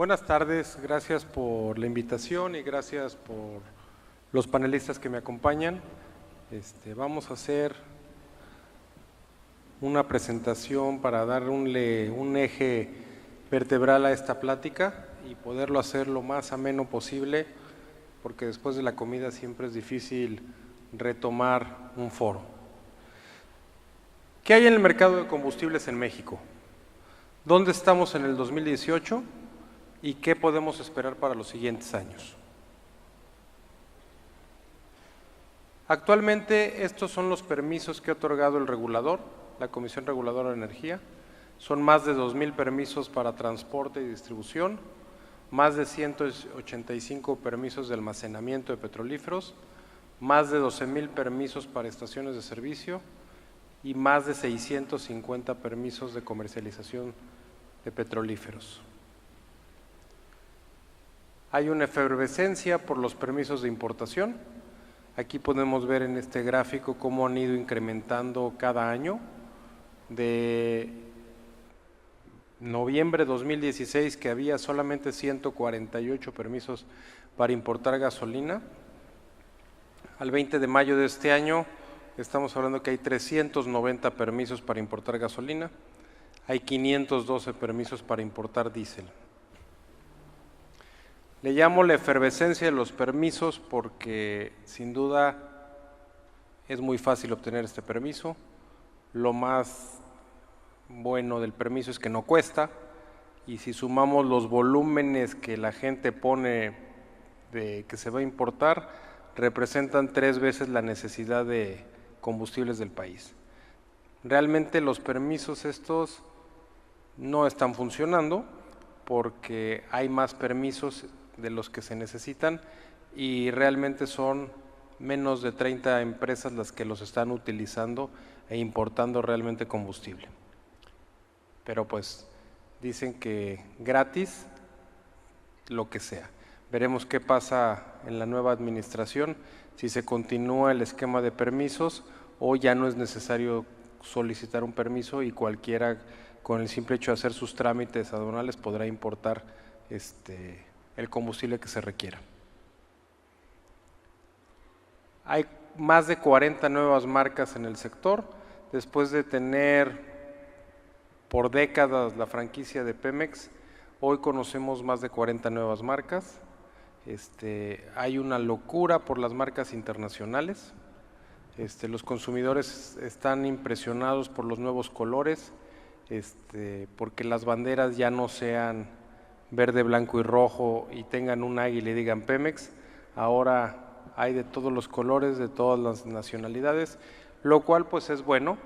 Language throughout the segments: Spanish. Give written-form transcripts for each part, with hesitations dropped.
Buenas tardes, gracias por la invitación y gracias por los panelistas que me acompañan. Vamos a hacer una presentación para darle un eje vertebral a esta plática y poderlo hacer lo más ameno posible, porque después de la comida siempre es difícil retomar un foro. ¿Qué hay en el mercado de combustibles en México? ¿Dónde estamos en el 2018? ¿Y qué podemos esperar para los siguientes años? Actualmente estos son los permisos que ha otorgado el regulador, la Comisión Reguladora de Energía. Son más de 2,000 permisos para transporte y distribución, más de 185 permisos de almacenamiento de petrolíferos, más de 12,000 permisos para estaciones de servicio y más de 650 permisos de comercialización de petrolíferos. Hay una efervescencia por los permisos de importación. Aquí podemos ver en este gráfico cómo han ido incrementando cada año. De noviembre de 2016, que había solamente 148 permisos para importar gasolina, al 20 de mayo de este año estamos hablando que hay 390 permisos para importar gasolina, hay 512 permisos para importar diésel. Le llamo la efervescencia de los permisos porque sin duda es muy fácil obtener este permiso. Lo más bueno del permiso es que no cuesta, y si sumamos los volúmenes que la gente pone de que se va a importar, representan 3 veces la necesidad de combustibles del país. Realmente los permisos estos no están funcionando porque hay más permisos de los que se necesitan y realmente son menos de 30 empresas las que los están utilizando e importando realmente combustible. Pero pues dicen que gratis lo que sea. Veremos qué pasa en la nueva administración, si se continúa el esquema de permisos o ya no es necesario solicitar un permiso y cualquiera con el simple hecho de hacer sus trámites aduanales podrá importar el combustible que se requiera. Hay más de 40 nuevas marcas en el sector, después de tener por décadas la franquicia de Pemex. Hoy conocemos más de 40 nuevas marcas. Hay una locura por las marcas internacionales. Los consumidores están impresionados por los nuevos colores, porque las banderas ya no sean verde, blanco y rojo y tengan un águila y digan Pemex. Ahora hay de todos los colores, de todas las nacionalidades, lo cual pues es bueno,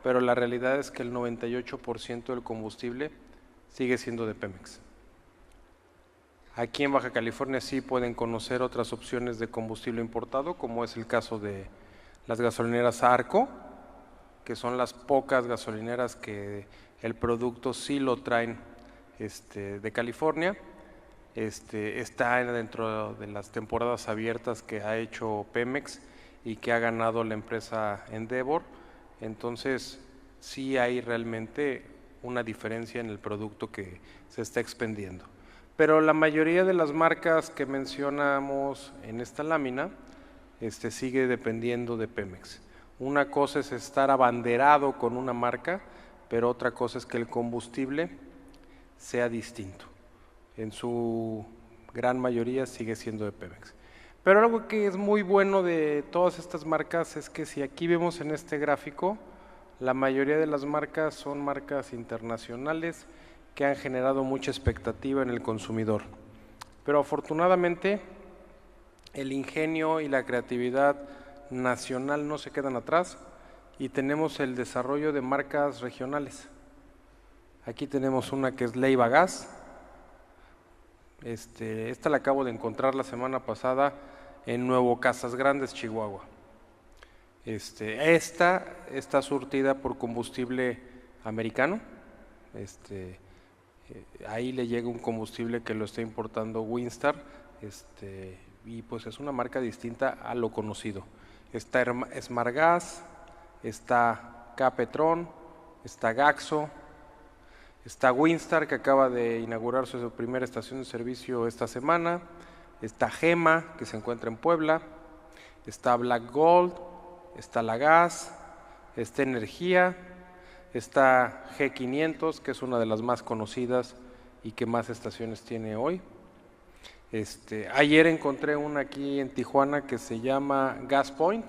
pero la realidad es que el 98% del combustible sigue siendo de Pemex. Aquí en Baja California sí pueden conocer otras opciones de combustible importado, como es el caso de las gasolineras ARCO, que son las pocas gasolineras que el producto sí lo traen de California. Está dentro de las temporadas abiertas que ha hecho Pemex y que ha ganado la empresa Endeavor. Entonces sí hay realmente una diferencia en el producto que se está expendiendo. Pero la mayoría de las marcas que mencionamos en esta lámina sigue dependiendo de Pemex. Una cosa es estar abanderado con una marca, pero otra cosa es que el combustible sea distinto. En su gran mayoría sigue siendo de Pemex. Pero algo que es muy bueno de todas estas marcas es que si aquí vemos en este gráfico, la mayoría de las marcas son marcas internacionales que han generado mucha expectativa en el consumidor. Pero afortunadamente el ingenio y la creatividad nacional no se quedan atrás y tenemos el desarrollo de marcas regionales. Aquí tenemos una que es Leiva Gas. Esta la acabo de encontrar la semana pasada en Nuevo Casas Grandes, Chihuahua. Esta está surtida por combustible americano. Ahí le llega un combustible que lo está importando Winstar, y pues es una marca distinta a lo conocido. Está Smartgas, está Capetron, está Gaxo, Está Winstar, que acaba de inaugurar su primera estación de servicio esta semana. Está Gema, que se encuentra en Puebla. Está Black Gold, está La Gas, está Energía, está G500, que es una de las más conocidas y que más estaciones tiene hoy. Ayer encontré una aquí en Tijuana que se llama Gas Point.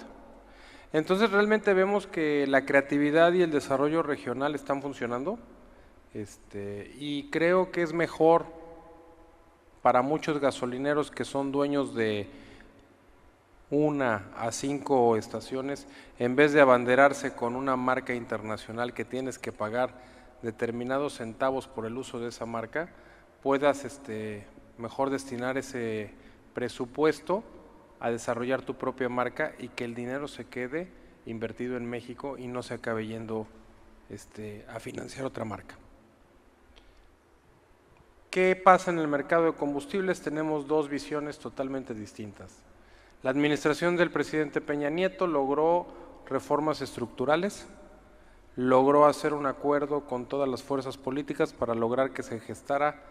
Entonces realmente vemos que la creatividad y el desarrollo regional están funcionando. Y creo que es mejor para muchos gasolineros que son dueños de 1 a 5 estaciones, en vez de abanderarse con una marca internacional que tienes que pagar determinados centavos por el uso de esa marca, puedas mejor destinar ese presupuesto a desarrollar tu propia marca y que el dinero se quede invertido en México y no se acabe yendo a financiar otra marca. ¿Qué pasa en el mercado de combustibles? Tenemos dos visiones totalmente distintas. La administración del presidente Peña Nieto logró reformas estructurales, logró hacer un acuerdo con todas las fuerzas políticas para lograr que se gestara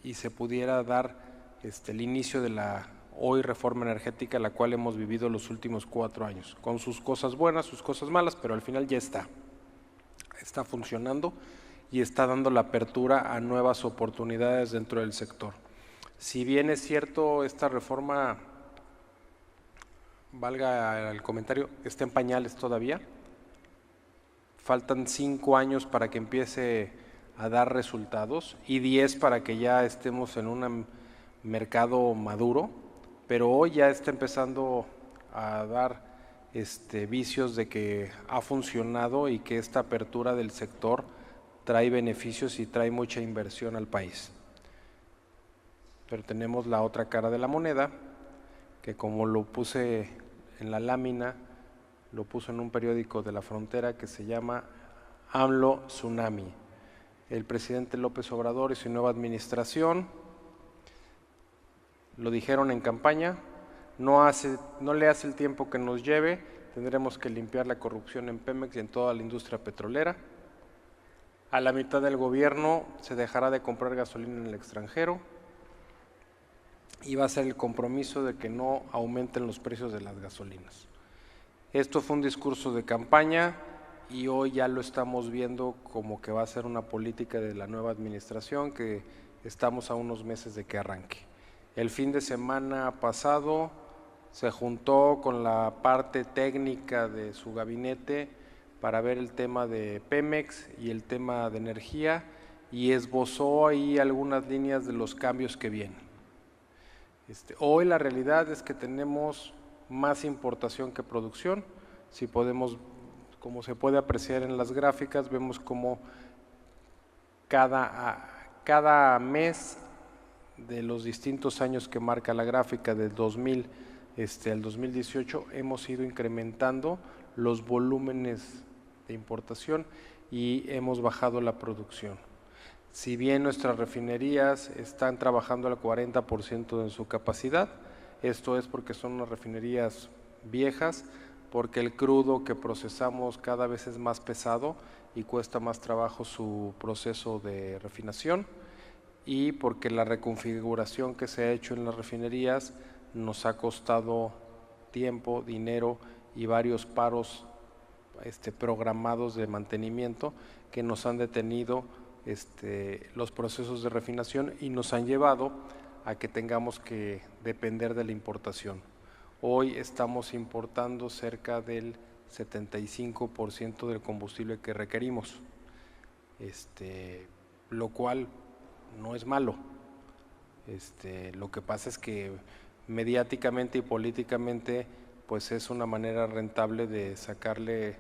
y se pudiera dar el inicio de la hoy reforma energética, la cual hemos vivido los últimos 4 años, con sus cosas buenas, sus cosas malas, pero al final ya está funcionando y está dando la apertura a nuevas oportunidades dentro del sector. Si bien es cierto, esta reforma, valga el comentario, está en pañales todavía, faltan 5 años para que empiece a dar resultados y 10 para que ya estemos en un mercado maduro, pero hoy ya está empezando a dar vicios de que ha funcionado y que esta apertura del sector trae beneficios y trae mucha inversión al país. Pero tenemos la otra cara de la moneda, que como lo puse en la lámina, lo puso en un periódico de La Frontera que se llama AMLO Tsunami. El presidente López Obrador y su nueva administración lo dijeron en campaña, no le hace el tiempo que nos lleve, tendremos que limpiar la corrupción en Pemex y en toda la industria petrolera. A la mitad del gobierno se dejará de comprar gasolina en el extranjero y va a ser el compromiso de que no aumenten los precios de las gasolinas. Esto fue un discurso de campaña y hoy ya lo estamos viendo como que va a ser una política de la nueva administración, que estamos a unos meses de que arranque. El fin de semana pasado se juntó con la parte técnica de su gabinete para ver el tema de Pemex y el tema de energía y esbozó ahí algunas líneas de los cambios que vienen. Hoy la realidad es que tenemos más importación que producción. Si podemos, como se puede apreciar en las gráficas, vemos como cada mes de los distintos años que marca la gráfica del 2000 al 2018 hemos ido incrementando los volúmenes de importación y hemos bajado la producción. Si bien nuestras refinerías están trabajando al 40% de su capacidad, esto es porque son unas refinerías viejas, porque el crudo que procesamos cada vez es más pesado y cuesta más trabajo su proceso de refinación, y porque la reconfiguración que se ha hecho en las refinerías nos ha costado tiempo, dinero y varios paros programados de mantenimiento que nos han detenido los procesos de refinación y nos han llevado a que tengamos que depender de la importación. Hoy estamos importando cerca del 75% del combustible que requerimos, lo cual no es malo. Lo que pasa es que mediáticamente y políticamente pues es una manera rentable de sacarle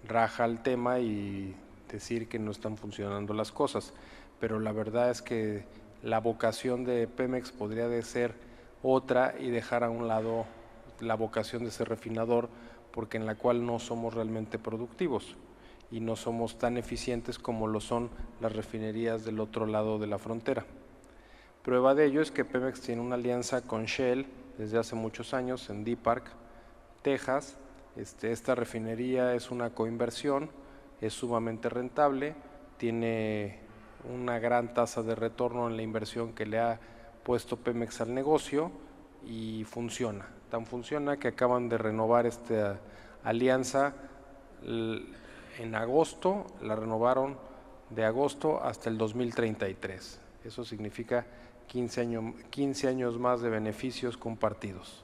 raja al tema y decir que no están funcionando las cosas, pero la verdad es que la vocación de Pemex podría de ser otra y dejar a un lado la vocación de ser refinador, porque en la cual no somos realmente productivos y no somos tan eficientes como lo son las refinerías del otro lado de la frontera. Prueba de ello es que Pemex tiene una alianza con Shell desde hace muchos años en Deer Park, Texas. Esta refinería es una coinversión, es sumamente rentable, tiene una gran tasa de retorno en la inversión que le ha puesto Pemex al negocio y funciona. Tan funciona que acaban de renovar esta alianza en agosto, la renovaron de agosto hasta el 2033. Eso significa 15 años más de beneficios compartidos.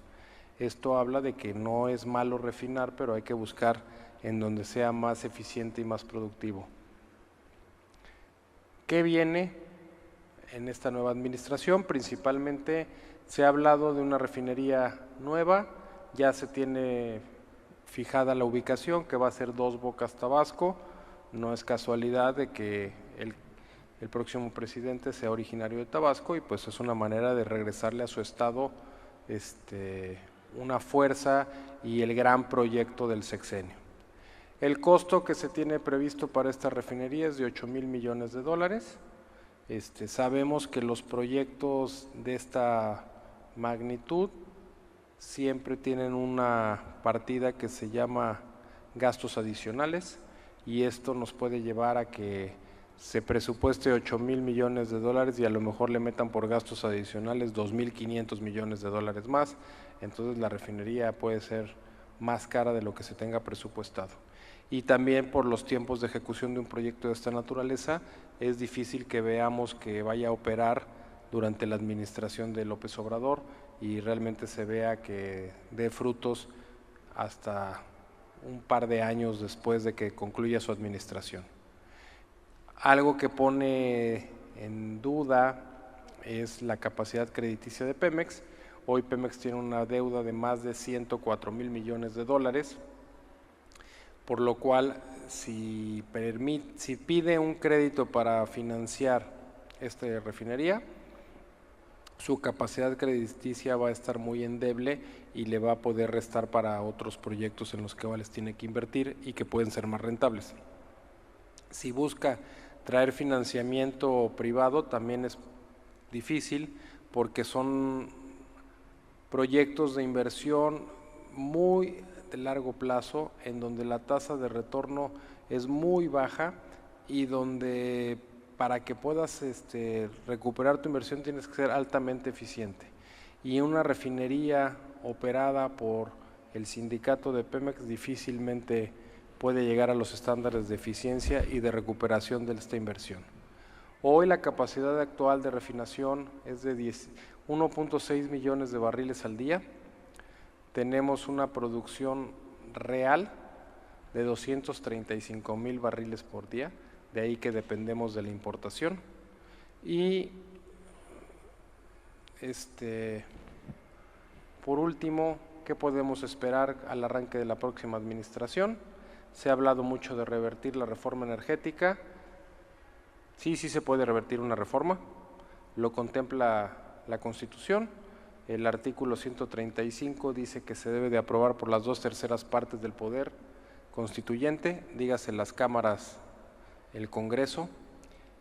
Esto habla de que no es malo refinar, pero hay que buscar en donde sea más eficiente y más productivo. ¿Qué viene en esta nueva administración? Principalmente se ha hablado de una refinería nueva, ya se tiene fijada la ubicación, que va a ser Dos Bocas, Tabasco. No es casualidad de que el próximo presidente sea originario de Tabasco, y pues es una manera de regresarle a su estado una fuerza y el gran proyecto del sexenio. El costo que se tiene previsto para esta refinería es de 8,000 millones de dólares. Sabemos que los proyectos de esta magnitud siempre tienen una partida que se llama gastos adicionales, y esto nos puede llevar a que se presupueste 8,000 millones de dólares y a lo mejor le metan por gastos adicionales 2,500 millones de dólares más. Entonces la refinería puede ser más cara de lo que se tenga presupuestado. Y también por los tiempos de ejecución de un proyecto de esta naturaleza, es difícil que veamos que vaya a operar durante la administración de López Obrador y realmente se vea que dé frutos hasta un par de años después de que concluya su administración. Algo que pone en duda es la capacidad crediticia de Pemex. Hoy Pemex tiene una deuda de más de 104,000 millones de dólares, por lo cual si pide un crédito para financiar esta refinería, su capacidad crediticia va a estar muy endeble y le va a poder restar para otros proyectos en los que tiene que invertir y que pueden ser más rentables. Si busca traer financiamiento privado, también es difícil porque son proyectos de inversión muy de largo plazo, en donde la tasa de retorno es muy baja y donde para que puedas recuperar tu inversión tienes que ser altamente eficiente. Y una refinería operada por el sindicato de Pemex difícilmente puede llegar a los estándares de eficiencia y de recuperación de esta inversión. Hoy la capacidad actual de refinación es de 1,6 millones de barriles al día. Tenemos una producción real de 235,000 barriles por día, de ahí que dependemos de la importación. Y por último, ¿qué podemos esperar al arranque de la próxima administración? Se ha hablado mucho de revertir la reforma energética. Sí se puede revertir una reforma, lo contempla la Constitución. El artículo 135 dice que se debe de aprobar por las 2/3 partes del poder constituyente, dígase las cámaras, el Congreso.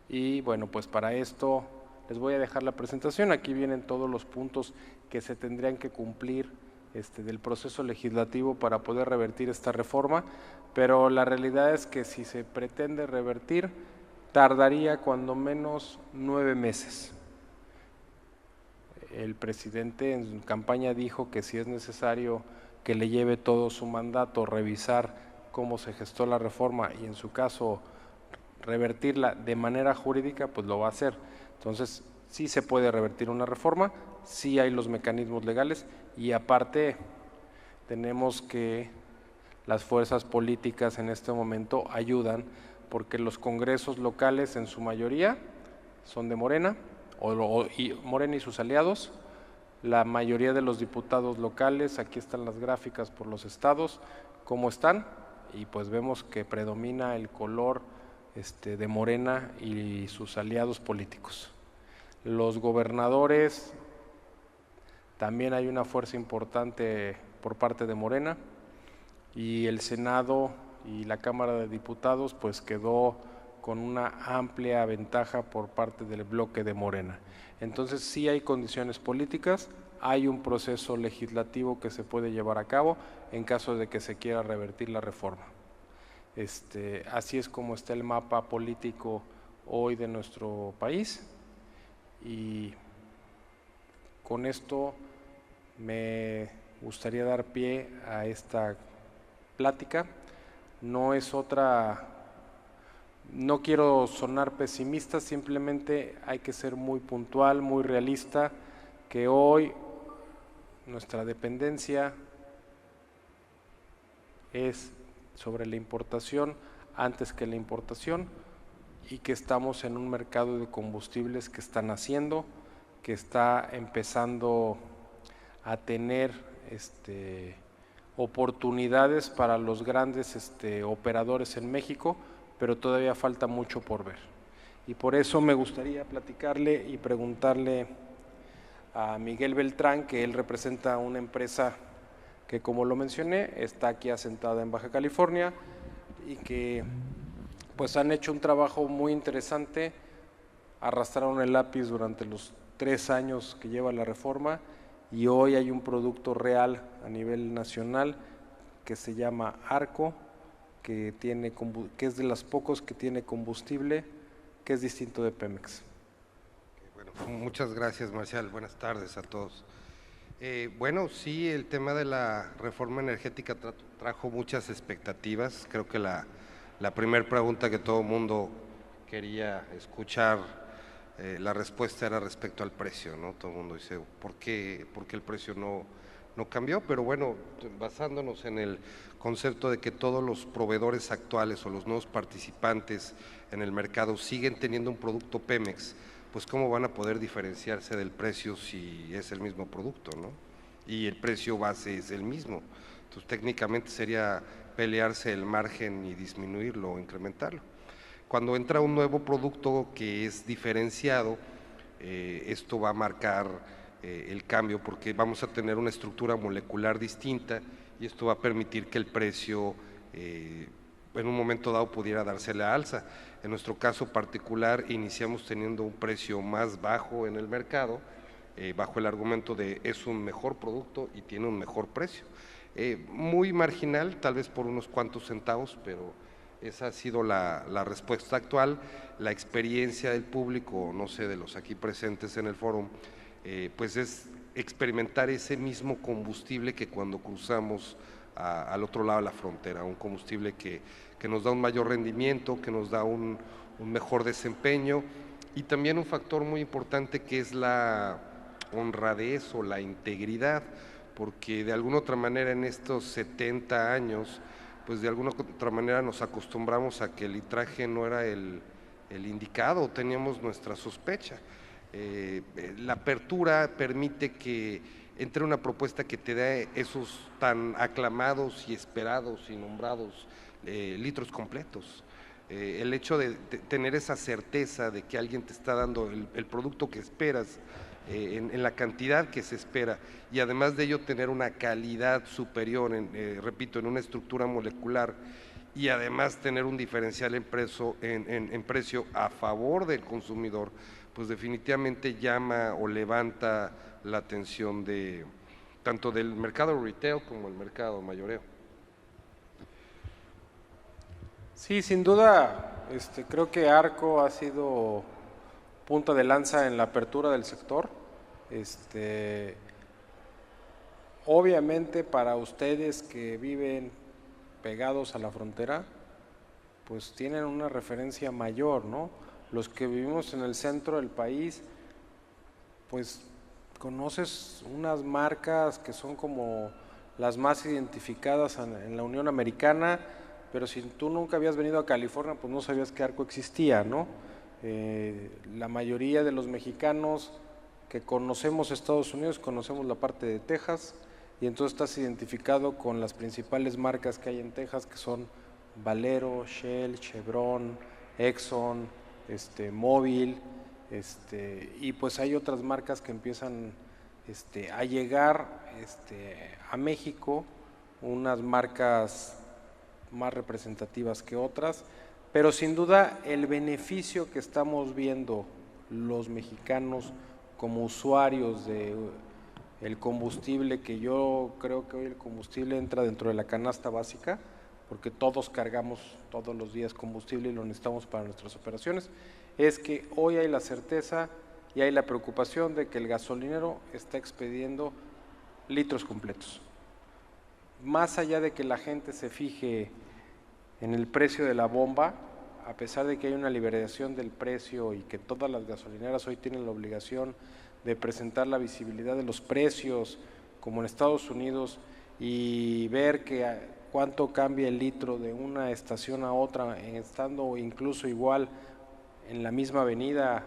Y bueno, pues para esto les voy a dejar la presentación. Aquí vienen todos los puntos que se tendrían que cumplir del proceso legislativo para poder revertir esta reforma, pero la realidad es que si se pretende revertir, tardaría cuando menos 9 meses. El presidente en su campaña dijo que si es necesario que le lleve todo su mandato, revisar cómo se gestó la reforma y en su caso revertirla de manera jurídica, pues lo va a hacer. Entonces, sí se puede revertir una reforma, sí hay los mecanismos legales y aparte tenemos que las fuerzas políticas en este momento ayudan porque los congresos locales en su mayoría son de Morena, y Morena y sus aliados. La mayoría de los diputados locales, aquí están las gráficas por los estados, cómo están, y pues vemos que predomina el color de Morena y sus aliados políticos. Los gobernadores, también hay una fuerza importante por parte de Morena, y el Senado y la Cámara de Diputados pues quedó con una amplia ventaja por parte del bloque de Morena. Entonces sí hay condiciones políticas, hay un proceso legislativo que se puede llevar a cabo en caso de que se quiera revertir la reforma. Así es como está el mapa político hoy de nuestro país, y con esto me gustaría dar pie a esta plática. No es otra, no quiero sonar pesimista, simplemente hay que ser muy puntual, muy realista, que hoy nuestra dependencia es sobre la importación antes que la importación, y que estamos en un mercado de combustibles que está naciendo, que está empezando a tener oportunidades para los grandes operadores en México, pero todavía falta mucho por ver. Y por eso me gustaría platicarle y preguntarle a Miguel Beltrán, que él representa una empresa que, como lo mencioné, está aquí asentada en Baja California, y que pues han hecho un trabajo muy interesante, arrastraron el lápiz durante los 3 años que lleva la reforma, y hoy hay un producto real a nivel nacional que se llama Arco, que es de los pocos que tiene combustible, que es distinto de Pemex. Bueno, muchas gracias, Marcial. Buenas tardes a todos. Bueno, sí, el tema de la reforma energética trajo muchas expectativas. Creo que la primera pregunta que todo el mundo quería escuchar, la respuesta era respecto al precio, ¿no? Todo el mundo dice, ¿por qué el precio no cambió? Pero bueno, basándonos en el concepto de que todos los proveedores actuales o los nuevos participantes en el mercado siguen teniendo un producto Pemex, pues cómo van a poder diferenciarse del precio si es el mismo producto, ¿no? Y el precio base es el mismo. Entonces técnicamente sería pelearse el margen y disminuirlo o incrementarlo. Cuando entra un nuevo producto que es diferenciado, esto va a marcar el cambio, porque vamos a tener una estructura molecular distinta, y esto va a permitir que el precio en un momento dado pudiera darse la alza. En nuestro caso particular iniciamos teniendo un precio más bajo en el mercado, bajo el argumento de es un mejor producto y tiene un mejor precio. Muy marginal, tal vez por unos cuantos centavos, pero esa ha sido la respuesta actual. La experiencia del público, no sé, de los aquí presentes en el foro, pues es experimentar ese mismo combustible que cuando cruzamos al otro lado de la frontera, un combustible que nos da un mayor rendimiento, que nos da un mejor desempeño, y también un factor muy importante que es la honradez o la integridad, porque de alguna otra manera en estos 70 años, pues de alguna otra manera nos acostumbramos a que el litraje no era el indicado, teníamos nuestra sospecha. La apertura permite que entre una propuesta que te dé esos tan aclamados y esperados y nombrados litros completos. El hecho de tener esa certeza de que alguien te está dando el producto que esperas, en la cantidad que se espera, y además de ello tener una calidad superior, repito, en una estructura molecular, y además tener un diferencial en precio a favor del consumidor, pues definitivamente llama o levanta la atención tanto del mercado retail como el mercado mayoreo. Sí, sin duda, creo que Arco ha sido punta de lanza en la apertura del sector. Obviamente para ustedes que viven pegados a la frontera, pues tienen una referencia mayor, ¿no? Los que vivimos en el centro del país, pues conoces unas marcas que son como las más identificadas en la Unión Americana, pero si tú nunca habías venido a California, pues no sabías que Arco existía, ¿no? La mayoría de los mexicanos que conocemos Estados Unidos, conocemos la parte de Texas, y entonces estás identificado con las principales marcas que hay en Texas, que son Valero, Shell, Chevron, Exxon, Mobil, y pues hay otras marcas que empiezan a llegar a México, unas marcas más representativas que otras, pero sin duda el beneficio que estamos viendo los mexicanos como usuarios de el combustible, que yo creo que hoy el combustible entra dentro de la canasta básica, porque todos cargamos todos los días combustible y lo necesitamos para nuestras operaciones, es que hoy hay la certeza y hay la preocupación de que el gasolinero está expediendo litros completos. Más allá de que la gente se fije en el precio de la bomba, a pesar de que hay una liberación del precio y que todas las gasolineras hoy tienen la obligación de presentar la visibilidad de los precios, como en Estados Unidos, y ver cuánto cambia el litro de una estación a otra, estando incluso igual en la misma avenida,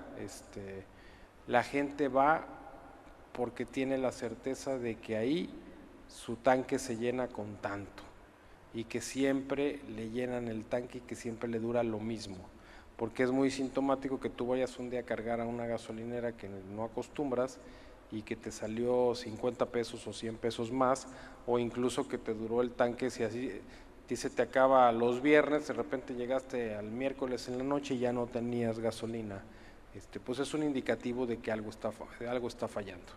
la gente va porque tiene la certeza de que ahí su tanque se llena con tanto y que siempre le llenan el tanque y que siempre le dura lo mismo, porque es muy sintomático que tú vayas un día a cargar a una gasolinera que no acostumbras y que te salió 50 pesos o 100 pesos más, o incluso que te duró el tanque, si así se te acaba los viernes, de repente llegaste al miércoles en la noche y ya no tenías gasolina, pues es un indicativo de que algo está fallando.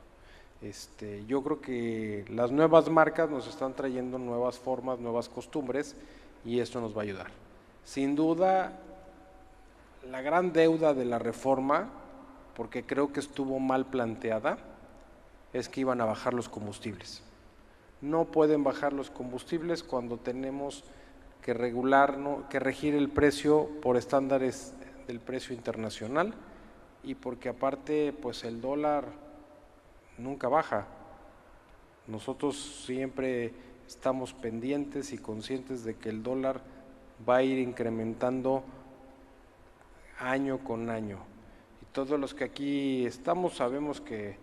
Yo creo que las nuevas marcas nos están trayendo nuevas formas, nuevas costumbres, y esto nos va a ayudar. Sin duda, la gran deuda de la reforma, porque creo que estuvo mal planteada, es que iban a bajar los combustibles. No pueden bajar los combustibles cuando tenemos que regir el precio por estándares del precio internacional, y porque aparte pues el dólar nunca baja. Nosotros siempre estamos pendientes y conscientes de que el dólar va a ir incrementando año con año, y todos los que aquí estamos sabemos que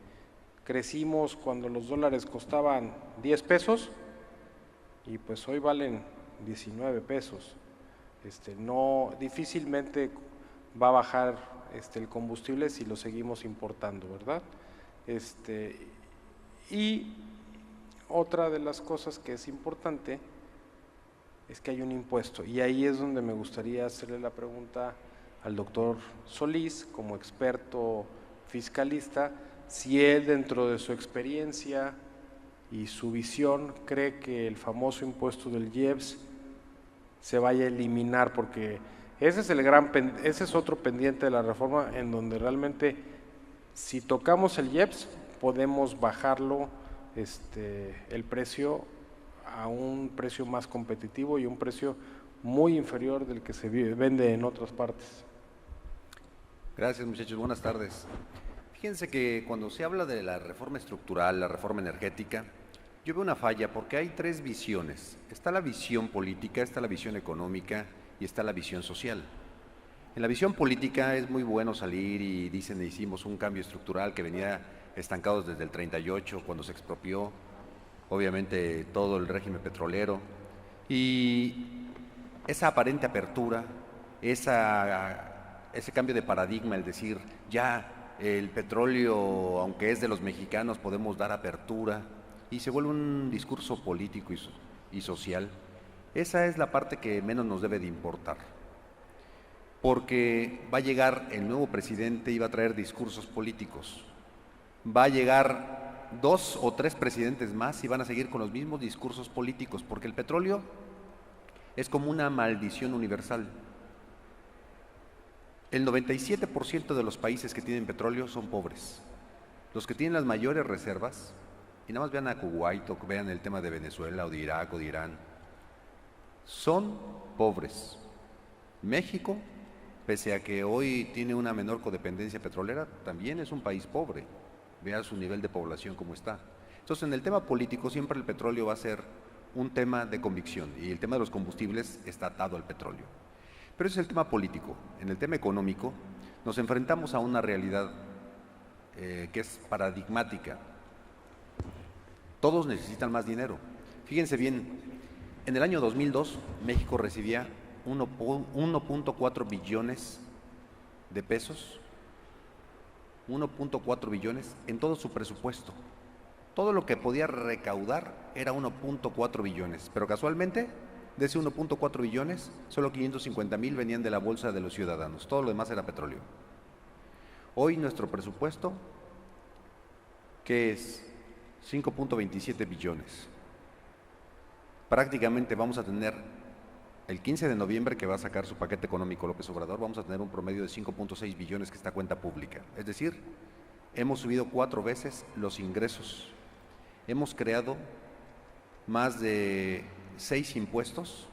crecimos cuando los dólares costaban 10 pesos y pues hoy valen 19 pesos. No, difícilmente va a bajar el combustible si lo seguimos importando, ¿verdad? Y otra de las cosas que es importante es que hay un impuesto, y ahí es donde me gustaría hacerle la pregunta al doctor Solís, como experto fiscalista, si él, dentro de su experiencia y su visión, cree que el famoso impuesto del IEPS se vaya a eliminar, porque ese es otro pendiente de la reforma, en donde realmente si tocamos el IEPS podemos bajarlo el precio a un precio más competitivo y un precio muy inferior del que se vende en otras partes. Gracias, muchachos, buenas tardes. Fíjense que cuando se habla de la reforma estructural, la reforma energética, yo veo una falla porque hay tres visiones. Está la visión política, está la visión económica y está la visión social. En la visión política es muy bueno salir y dicen hicimos un cambio estructural que venía estancado desde el 38, cuando se expropió, obviamente, todo el régimen petrolero. Y esa aparente apertura, ese cambio de paradigma, el decir ya el petróleo, aunque es de los mexicanos, podemos dar apertura, y se vuelve un discurso político y social. Esa es la parte que menos nos debe de importar, porque va a llegar el nuevo presidente y va a traer discursos políticos. Va a llegar 2 o 3 presidentes más y van a seguir con los mismos discursos políticos, porque el petróleo es como una maldición universal. El 97% de los países que tienen petróleo son pobres. Los que tienen las mayores reservas, y nada más vean a Kuwait o vean el tema de Venezuela o de Irak o de Irán, son pobres. México, pese a que hoy tiene una menor codependencia petrolera, también es un país pobre. Vea su nivel de población cómo está. Entonces, en el tema político siempre el petróleo va a ser un tema de convicción, y el tema de los combustibles está atado al petróleo. Pero ese es el tema político. En el tema económico nos enfrentamos a una realidad que es paradigmática. Todos necesitan más dinero. Fíjense bien, en el año 2002 México recibía 1.4 billones de pesos, 1.4 billones en todo su presupuesto. Todo lo que podía recaudar era 1.4 billones, pero casualmente de ese 1.4 billones, solo 550,000 venían de la bolsa de los ciudadanos, todo lo demás era petróleo. Hoy nuestro presupuesto, ¿qué es? 5.27 billones. Prácticamente vamos a tener el 15 de noviembre que va a sacar su paquete económico López Obrador, vamos a tener un promedio de 5.6 billones que está a cuenta pública. Es decir, hemos subido 4 veces los ingresos. Hemos creado más de 6 impuestos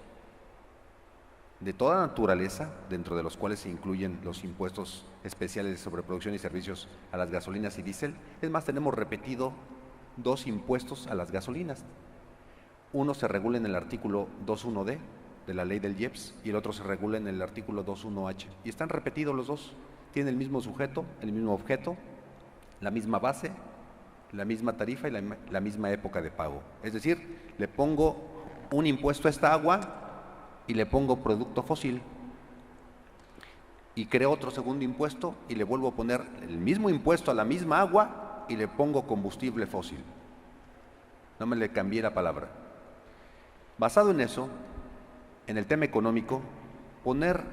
de toda naturaleza, dentro de los cuales se incluyen los impuestos especiales de sobreproducción y servicios a las gasolinas y diésel. Es más, tenemos repetido 2 impuestos a las gasolinas. Uno se regula en el artículo 21D de la ley del IEPS y el otro se regula en el artículo 21H. Y están repetidos los dos, tienen el mismo sujeto, el mismo objeto, la misma base, la misma tarifa y la misma época de pago. Es decir, le pongo un impuesto a esta agua y le pongo producto fósil, y creo otro segundo impuesto y le vuelvo a poner el mismo impuesto a la misma agua y le pongo combustible fósil. No me le cambié la palabra. Basado en eso, en el tema económico, poner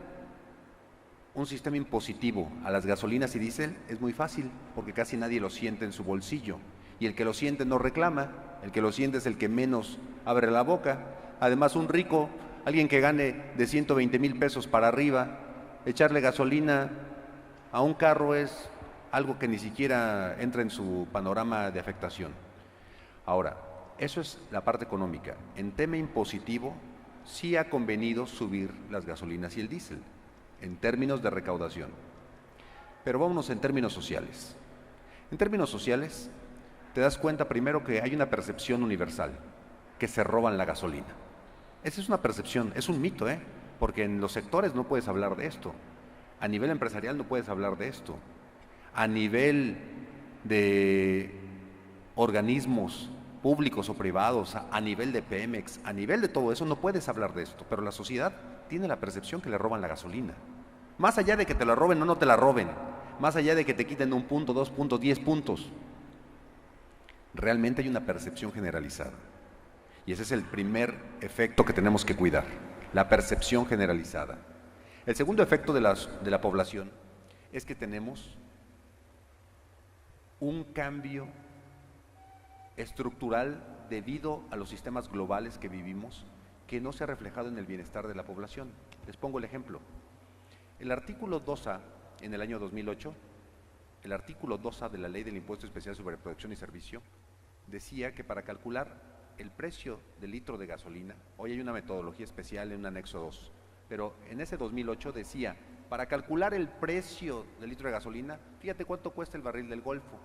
un sistema impositivo a las gasolinas y diésel es muy fácil, porque casi nadie lo siente en su bolsillo, y el que lo siente no reclama, el que lo siente es el que menos abre la boca. Además, un rico, alguien que gane de 120,000 pesos para arriba, echarle gasolina a un carro es algo que ni siquiera entra en su panorama de afectación. Ahora, eso es la parte económica. En tema impositivo, sí ha convenido subir las gasolinas y el diésel, en términos de recaudación. Pero vámonos en términos sociales. En términos sociales, te das cuenta primero que hay una percepción universal, que se roban la gasolina. Esa es una percepción, es un mito, porque en los sectores no puedes hablar de esto, a nivel empresarial no puedes hablar de esto, a nivel de organismos públicos o privados, a nivel de Pemex, a nivel de todo eso no puedes hablar de esto, pero la sociedad tiene la percepción que le roban la gasolina. Más allá de que te la roben o no te la roben, más allá de que te quiten 1 punto, 2 puntos, 10 puntos, realmente hay una percepción generalizada. Y ese es el primer efecto que tenemos que cuidar, la percepción generalizada. El segundo efecto de la población es que tenemos un cambio estructural debido a los sistemas globales que vivimos, que no se ha reflejado en el bienestar de la población. Les pongo el ejemplo. El artículo 2A, en el año 2008, el artículo 2A de la Ley del Impuesto Especial sobre Producción y Servicio, decía que para calcular el precio del litro de gasolina, hoy hay una metodología especial en un anexo 2, pero en ese 2008 decía, para calcular el precio del litro de gasolina, fíjate cuánto cuesta el barril del Golfo.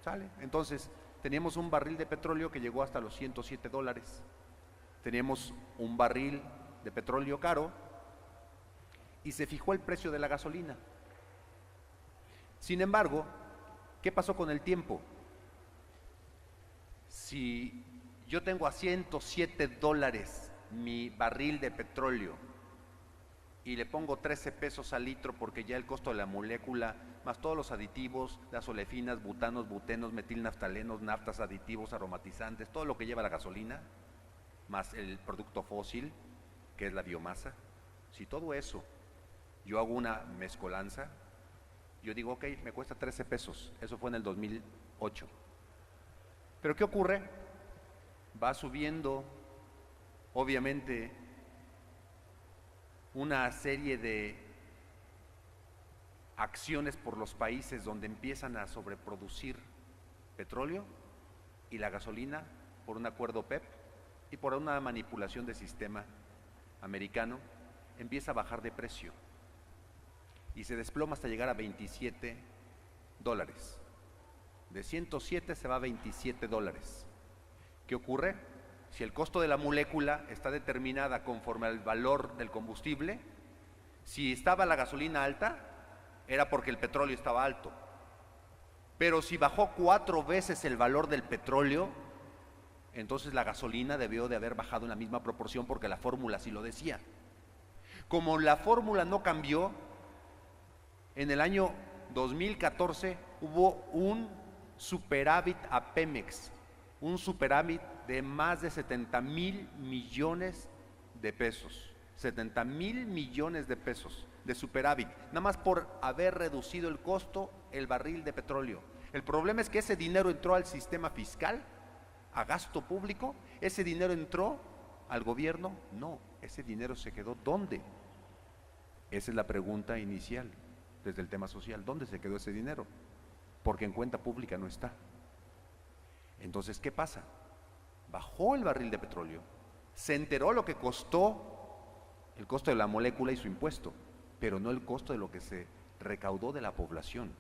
¿Sale? Entonces, teníamos un barril de petróleo que llegó hasta los $107. Teníamos un barril de petróleo caro y se fijó el precio de la gasolina. Sin embargo, ¿qué pasó con el tiempo? Si yo tengo a $107 mi barril de petróleo y le pongo 13 pesos al litro porque ya el costo de la molécula, más todos los aditivos, las olefinas, butanos, butenos, metilnaftalenos, naftas, aditivos, aromatizantes, todo lo que lleva la gasolina, más el producto fósil, que es la biomasa, si todo eso yo hago una mezcolanza, yo digo, ok, me cuesta 13 pesos, eso fue en el 2008. Pero ¿qué ocurre? Va subiendo, obviamente, una serie de acciones por los países donde empiezan a sobreproducir petróleo y la gasolina por un acuerdo PEP y por una manipulación de sistema americano, empieza a bajar de precio y se desploma hasta llegar a $27. De 107 se va a $27. ¿Qué ocurre? Si el costo de la molécula está determinada conforme al valor del combustible, si estaba la gasolina alta, era porque el petróleo estaba alto. Pero si bajó 4 veces el valor del petróleo, entonces la gasolina debió de haber bajado en la misma proporción porque la fórmula sí lo decía. Como la fórmula no cambió, en el año 2014 hubo un superávit a Pemex, un superávit de más de 70,000 millones de pesos, 70,000 millones de pesos de superávit, nada más por haber reducido el costo el barril de petróleo. El problema es que ese dinero entró al sistema fiscal, a gasto público, ese dinero entró ¿Al gobierno? No, ese dinero se quedó ¿dónde? Esa es la pregunta inicial desde el tema social. ¿Dónde se quedó ese dinero? Porque en cuenta pública no está. Entonces, ¿qué pasa? Bajó el barril de petróleo, se enteró lo que costó, el costo de la molécula y su impuesto, pero no el costo de lo que se recaudó de la población.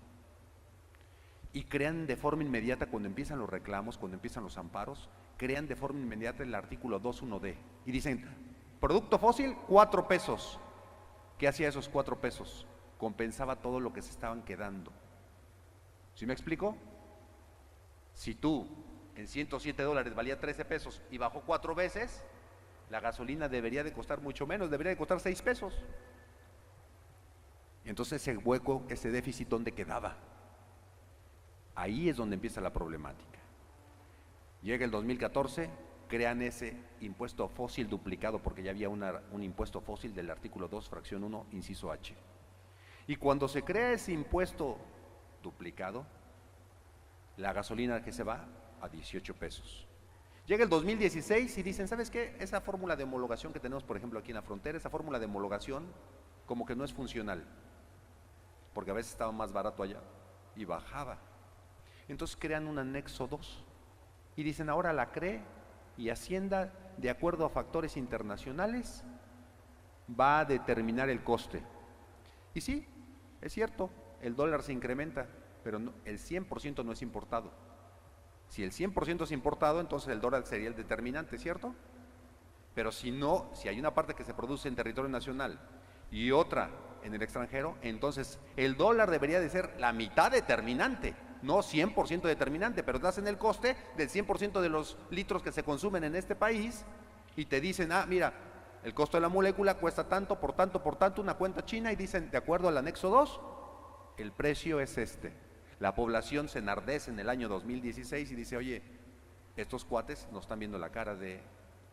Y crean de forma inmediata, cuando empiezan los reclamos, cuando empiezan los amparos, crean de forma inmediata el artículo 2.1d y dicen, producto fósil, 4 pesos. ¿Qué hacía esos 4 pesos? Compensaba todo lo que se estaban quedando. ¿Sí me explico? Si tú en $107 valía 13 pesos y bajó 4 veces, la gasolina debería de costar mucho menos, debería de costar 6 pesos. Entonces ese hueco, ese déficit, ¿dónde quedaba? Ahí es donde empieza la problemática. Llega el 2014, crean ese impuesto fósil duplicado, porque ya había un impuesto fósil del artículo 2, fracción 1, inciso H. Y cuando se crea ese impuesto duplicado, la gasolina que se va a 18 pesos. Llega el 2016 y dicen, ¿sabes qué? Esa fórmula de homologación que tenemos, por ejemplo, aquí en la frontera, esa fórmula de homologación como que no es funcional, porque a veces estaba más barato allá y bajaba. Entonces crean un anexo 2 y dicen, ahora la CRE y Hacienda, de acuerdo a factores internacionales, va a determinar el coste. Y sí, es cierto, el dólar se incrementa, pero no, el 100% no es importado. Si el 100% es importado, entonces el dólar sería el determinante, ¿cierto? Pero si no, si hay una parte que se produce en territorio nacional y otra en el extranjero, entonces el dólar debería de ser la mitad determinante, no 100% determinante, pero te hacen el coste del 100% de los litros que se consumen en este país y te dicen, ah, mira, el costo de la molécula cuesta tanto, por tanto, una cuenta china, y dicen, de acuerdo al anexo 2, el precio es este. La población se enardece en el año 2016 y dice, oye, estos cuates nos están viendo la cara de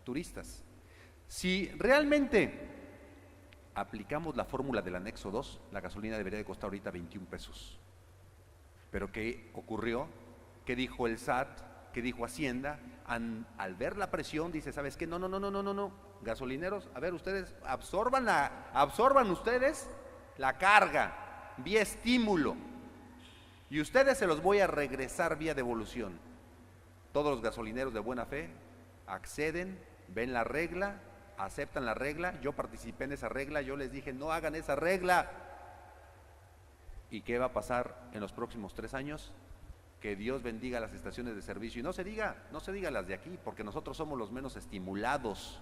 turistas. Si realmente aplicamos la fórmula del anexo 2, la gasolina debería de costar ahorita 21 pesos. Pero ¿qué ocurrió? ¿Qué dijo el SAT? ¿Qué dijo Hacienda? Al ver la presión, dice, ¿sabes qué? No, gasolineros, a ver, ustedes absorban ustedes la carga vía estímulo. Y ustedes se los voy a regresar vía devolución. Todos los gasolineros de buena fe acceden, ven la regla, aceptan la regla. Yo participé en esa regla, yo les dije, no hagan esa regla. ¿Y qué va a pasar en los próximos 3 años? Que Dios bendiga las estaciones de servicio. Y no se diga las de aquí, porque nosotros somos los menos estimulados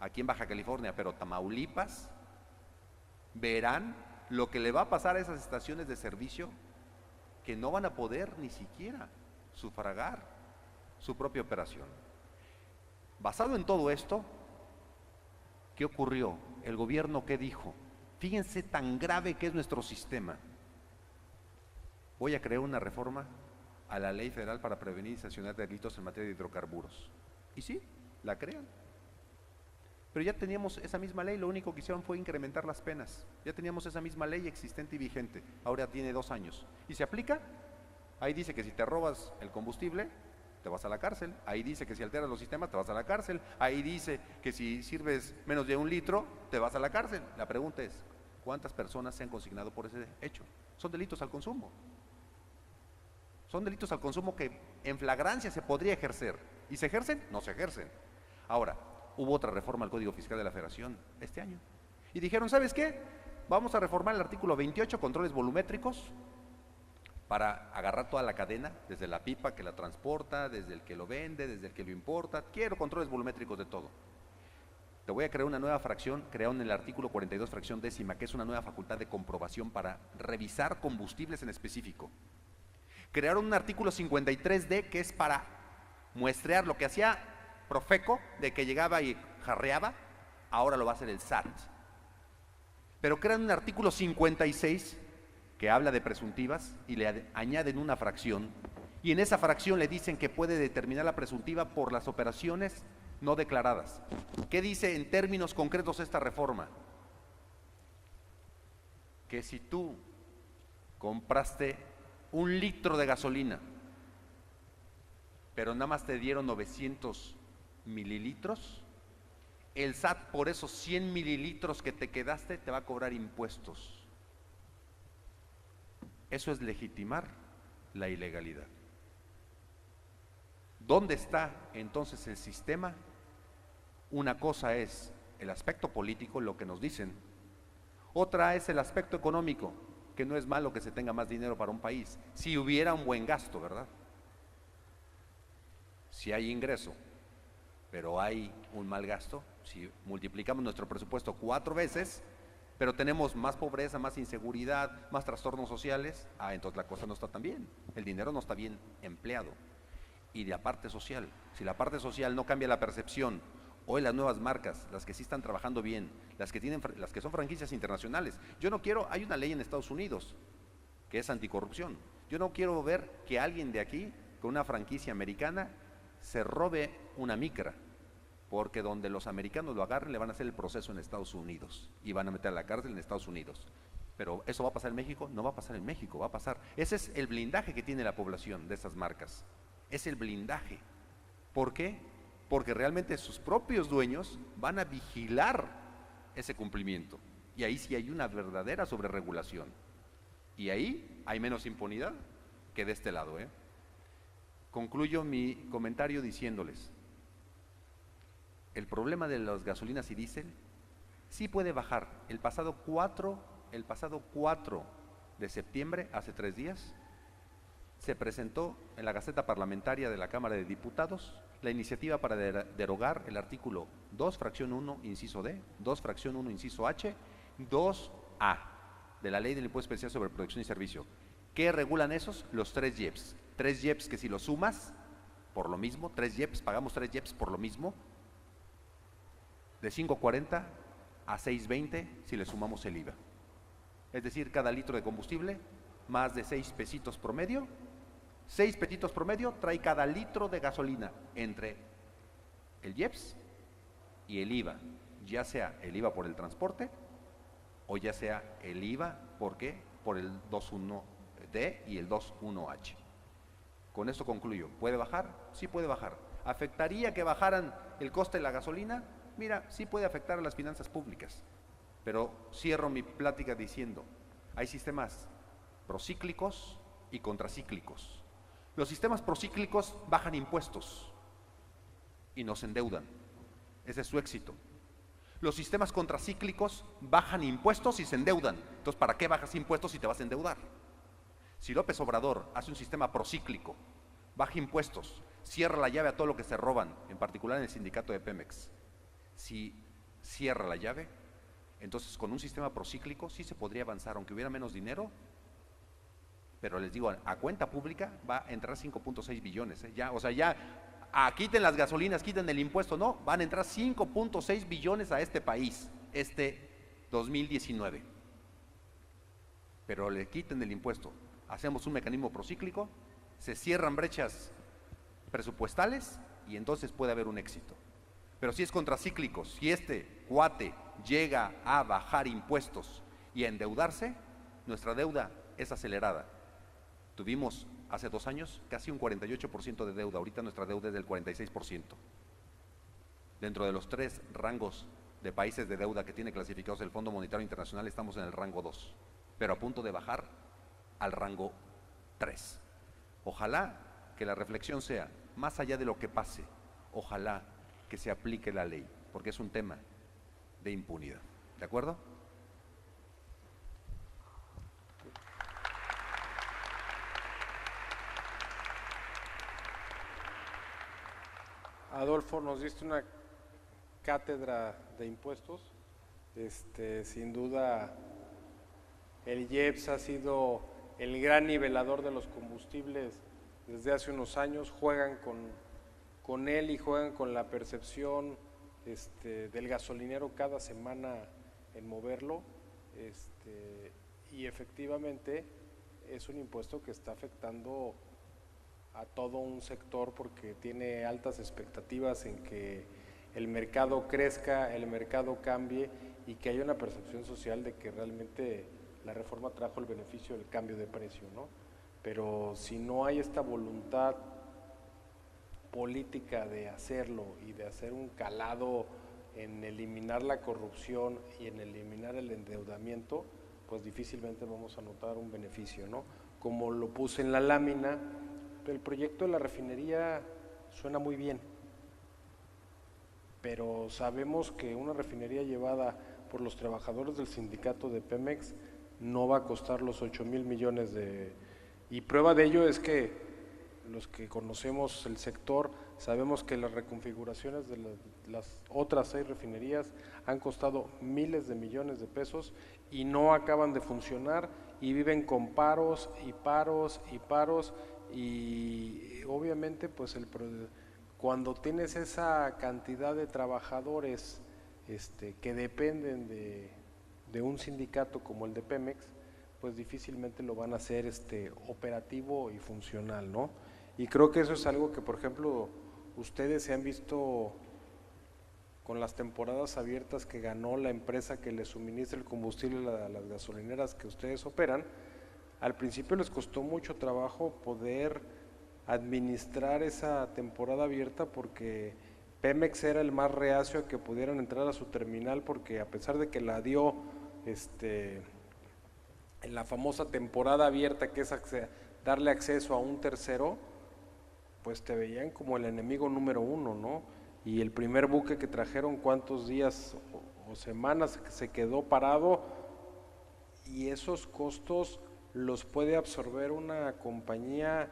aquí en Baja California, pero Tamaulipas, verán lo que le va a pasar a esas estaciones de servicio, que no van a poder ni siquiera sufragar su propia operación. Basado en todo esto, ¿qué ocurrió? ¿El gobierno qué dijo? Fíjense tan grave que es nuestro sistema. Voy a crear una reforma a la Ley Federal para prevenir y sancionar delitos en materia de hidrocarburos. Y sí, la crean. Pero ya teníamos esa misma ley, lo único que hicieron fue incrementar las penas. Ya teníamos esa misma ley existente y vigente, ahora tiene 2 años. ¿Y se aplica? Ahí dice que si te robas el combustible, te vas a la cárcel. Ahí dice que si alteras los sistemas, te vas a la cárcel. Ahí dice que si sirves menos de 1 litro, te vas a la cárcel. La pregunta es, ¿cuántas personas se han consignado por ese hecho? Son delitos al consumo. Son delitos al consumo que en flagrancia se podría ejercer. ¿Y se ejercen? No se ejercen. Ahora, hubo otra reforma al Código Fiscal de la Federación este año. Y dijeron, ¿sabes qué? Vamos a reformar el artículo 28, controles volumétricos, para agarrar toda la cadena, desde la pipa que la transporta, desde el que lo vende, desde el que lo importa. Quiero controles volumétricos de todo. Te voy a crear una nueva fracción, creada en el artículo 42, fracción 10ª, que es una nueva facultad de comprobación para revisar combustibles en específico. Crearon un artículo 53D, que es para muestrear lo que hacía Profeco, de que llegaba y jarreaba, ahora lo va a hacer el SAT. Pero crean un artículo 56 que habla de presuntivas y le añaden una fracción, y en esa fracción le dicen que puede determinar la presuntiva por las operaciones no declaradas. ¿Qué dice en términos concretos esta reforma? Que si tú compraste 1 litro de gasolina, pero nada más te dieron 900 mililitros, El SAT por esos 100 mililitros que te quedaste te va a cobrar impuestos. Eso es legitimar la ilegalidad. ¿Dónde está entonces el sistema? Una cosa es el aspecto político, lo que nos dicen. Otra es el aspecto económico, que no es malo que se tenga más dinero para un país, si hubiera un buen gasto, ¿verdad? Si hay ingreso, pero hay un mal gasto, si multiplicamos nuestro presupuesto 4 veces, pero tenemos más pobreza, más inseguridad, más trastornos sociales, entonces la cosa no está tan bien, el dinero no está bien empleado. Y la parte social, si la parte social no cambia la percepción, hoy las nuevas marcas, las que sí están trabajando bien, las que son franquicias internacionales, yo no quiero, hay una ley en Estados Unidos que es anticorrupción, yo no quiero ver que alguien de aquí, con una franquicia americana, se robe una micra, porque donde los americanos lo agarren le van a hacer el proceso en Estados Unidos y van a meter a la cárcel en Estados Unidos. Pero ¿eso va a pasar en México? No va a pasar en México, va a pasar. Ese es el blindaje que tiene la población de estas marcas, es el blindaje. ¿Por qué? Porque realmente sus propios dueños van a vigilar ese cumplimiento, y ahí sí hay una verdadera sobreregulación, y ahí hay menos impunidad que de este lado, Concluyo mi comentario diciéndoles, el problema de las gasolinas y diésel sí puede bajar. El pasado 4 de septiembre, hace 3 días, se presentó en la Gaceta Parlamentaria de la Cámara de Diputados la iniciativa para derogar el artículo 2, fracción 1, inciso D, 2, fracción 1, inciso H, 2A de la Ley del Impuesto Especial sobre Producción y Servicio. ¿Qué regulan esos? Los 3 IEPS. 3 IEPS que si los sumas, por lo mismo, 3 IEPS, pagamos 3 IEPS por lo mismo, de 5.40 a 6.20 si le sumamos el IVA. Es decir, cada litro de combustible, más de 6 pesitos promedio, 6 pesitos promedio trae cada litro de gasolina entre el IEPS y el IVA, ya sea el IVA por el transporte o ya sea el IVA por el 21D y el 21H. Con esto concluyo. ¿Puede bajar? Sí puede bajar. ¿Afectaría que bajaran el coste de la gasolina? Mira, sí puede afectar a las finanzas públicas, pero cierro mi plática diciendo, hay sistemas procíclicos y contracíclicos. Los sistemas procíclicos bajan impuestos y nos endeudan. Ese es su éxito. Los sistemas contracíclicos bajan impuestos y se endeudan. Entonces, ¿para qué bajas impuestos si te vas a endeudar? Si López Obrador hace un sistema procíclico, baja impuestos, cierra la llave a todo lo que se roban, en particular en el sindicato de Pemex, si cierra la llave, entonces con un sistema procíclico sí se podría avanzar, aunque hubiera menos dinero, pero les digo, a cuenta pública va a entrar 5.6 billones, ya, o sea, ya, quiten las gasolinas, quiten el impuesto, no, van a entrar 5.6 billones a este país, 2019, pero le quiten el impuesto, hacemos un mecanismo procíclico, se cierran brechas presupuestales y entonces puede haber un éxito. Pero si es contracíclico, si este cuate llega a bajar impuestos y a endeudarse, nuestra deuda es acelerada. Tuvimos hace 2 años casi un 48% de deuda, ahorita nuestra deuda es del 46%. Dentro de los 3 rangos de países de deuda que tiene clasificados el Fondo Monetario Internacional estamos en el rango 2, pero a punto de bajar al rango 3. Ojalá que la reflexión sea, más allá de lo que pase, ojalá que se aplique la ley, porque es un tema de impunidad. ¿De acuerdo? Adolfo, nos diste una cátedra de impuestos. Sin duda, el IEPS ha sido el gran nivelador de los combustibles desde hace unos años. Juegan con él y juegan con la percepción del gasolinero cada semana en moverlo. Y efectivamente es un impuesto que está afectando a todo un sector porque tiene altas expectativas en que el mercado crezca, el mercado cambie y que haya una percepción social de que realmente la reforma trajo el beneficio del cambio de precio, ¿no? Pero si no hay esta voluntad política de hacerlo y de hacer un calado en eliminar la corrupción y en eliminar el endeudamiento, pues difícilmente vamos a notar un beneficio, ¿no? Como lo puse en la lámina, el proyecto de la refinería suena muy bien, pero sabemos que una refinería llevada por los trabajadores del sindicato de Pemex no va a costar los 8,000 millones de... Y prueba de ello es que los que conocemos el sector sabemos que las reconfiguraciones de las otras 6 refinerías han costado miles de millones de pesos y no acaban de funcionar y viven con paros y paros y paros y obviamente pues cuando tienes esa cantidad de trabajadores que dependen de un sindicato como el de Pemex, pues difícilmente lo van a hacer operativo y funcional, ¿no? Y creo que eso es algo que, por ejemplo, ustedes se han visto con las temporadas abiertas que ganó la empresa que les suministra el combustible a las gasolineras que ustedes operan. Al principio les costó mucho trabajo poder administrar esa temporada abierta porque Pemex era el más reacio a que pudieran entrar a su terminal porque a pesar de que la dio en la famosa temporada abierta que es darle acceso a un tercero, pues te veían como el enemigo número uno, ¿no? Y el primer buque que trajeron, ¿cuántos días o semanas se quedó parado? Y esos costos los puede absorber una compañía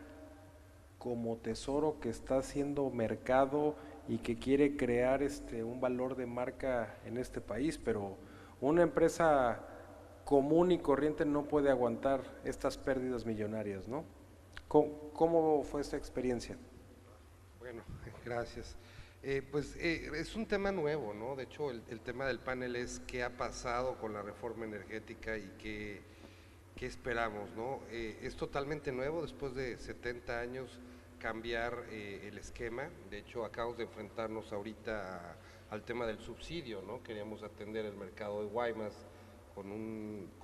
como Tesoro que está haciendo mercado y que quiere crear un valor de marca en este país, pero una empresa común y corriente no puede aguantar estas pérdidas millonarias, ¿no? ¿Cómo fue esta experiencia? Bueno, gracias. Es un tema nuevo, ¿no? De hecho, el tema del panel es qué ha pasado con la reforma energética y qué esperamos, ¿no? Es totalmente nuevo, después de 70 años cambiar el esquema. De hecho, acabamos de enfrentarnos ahorita al tema del subsidio, ¿no? Queríamos atender el mercado de Guaymas con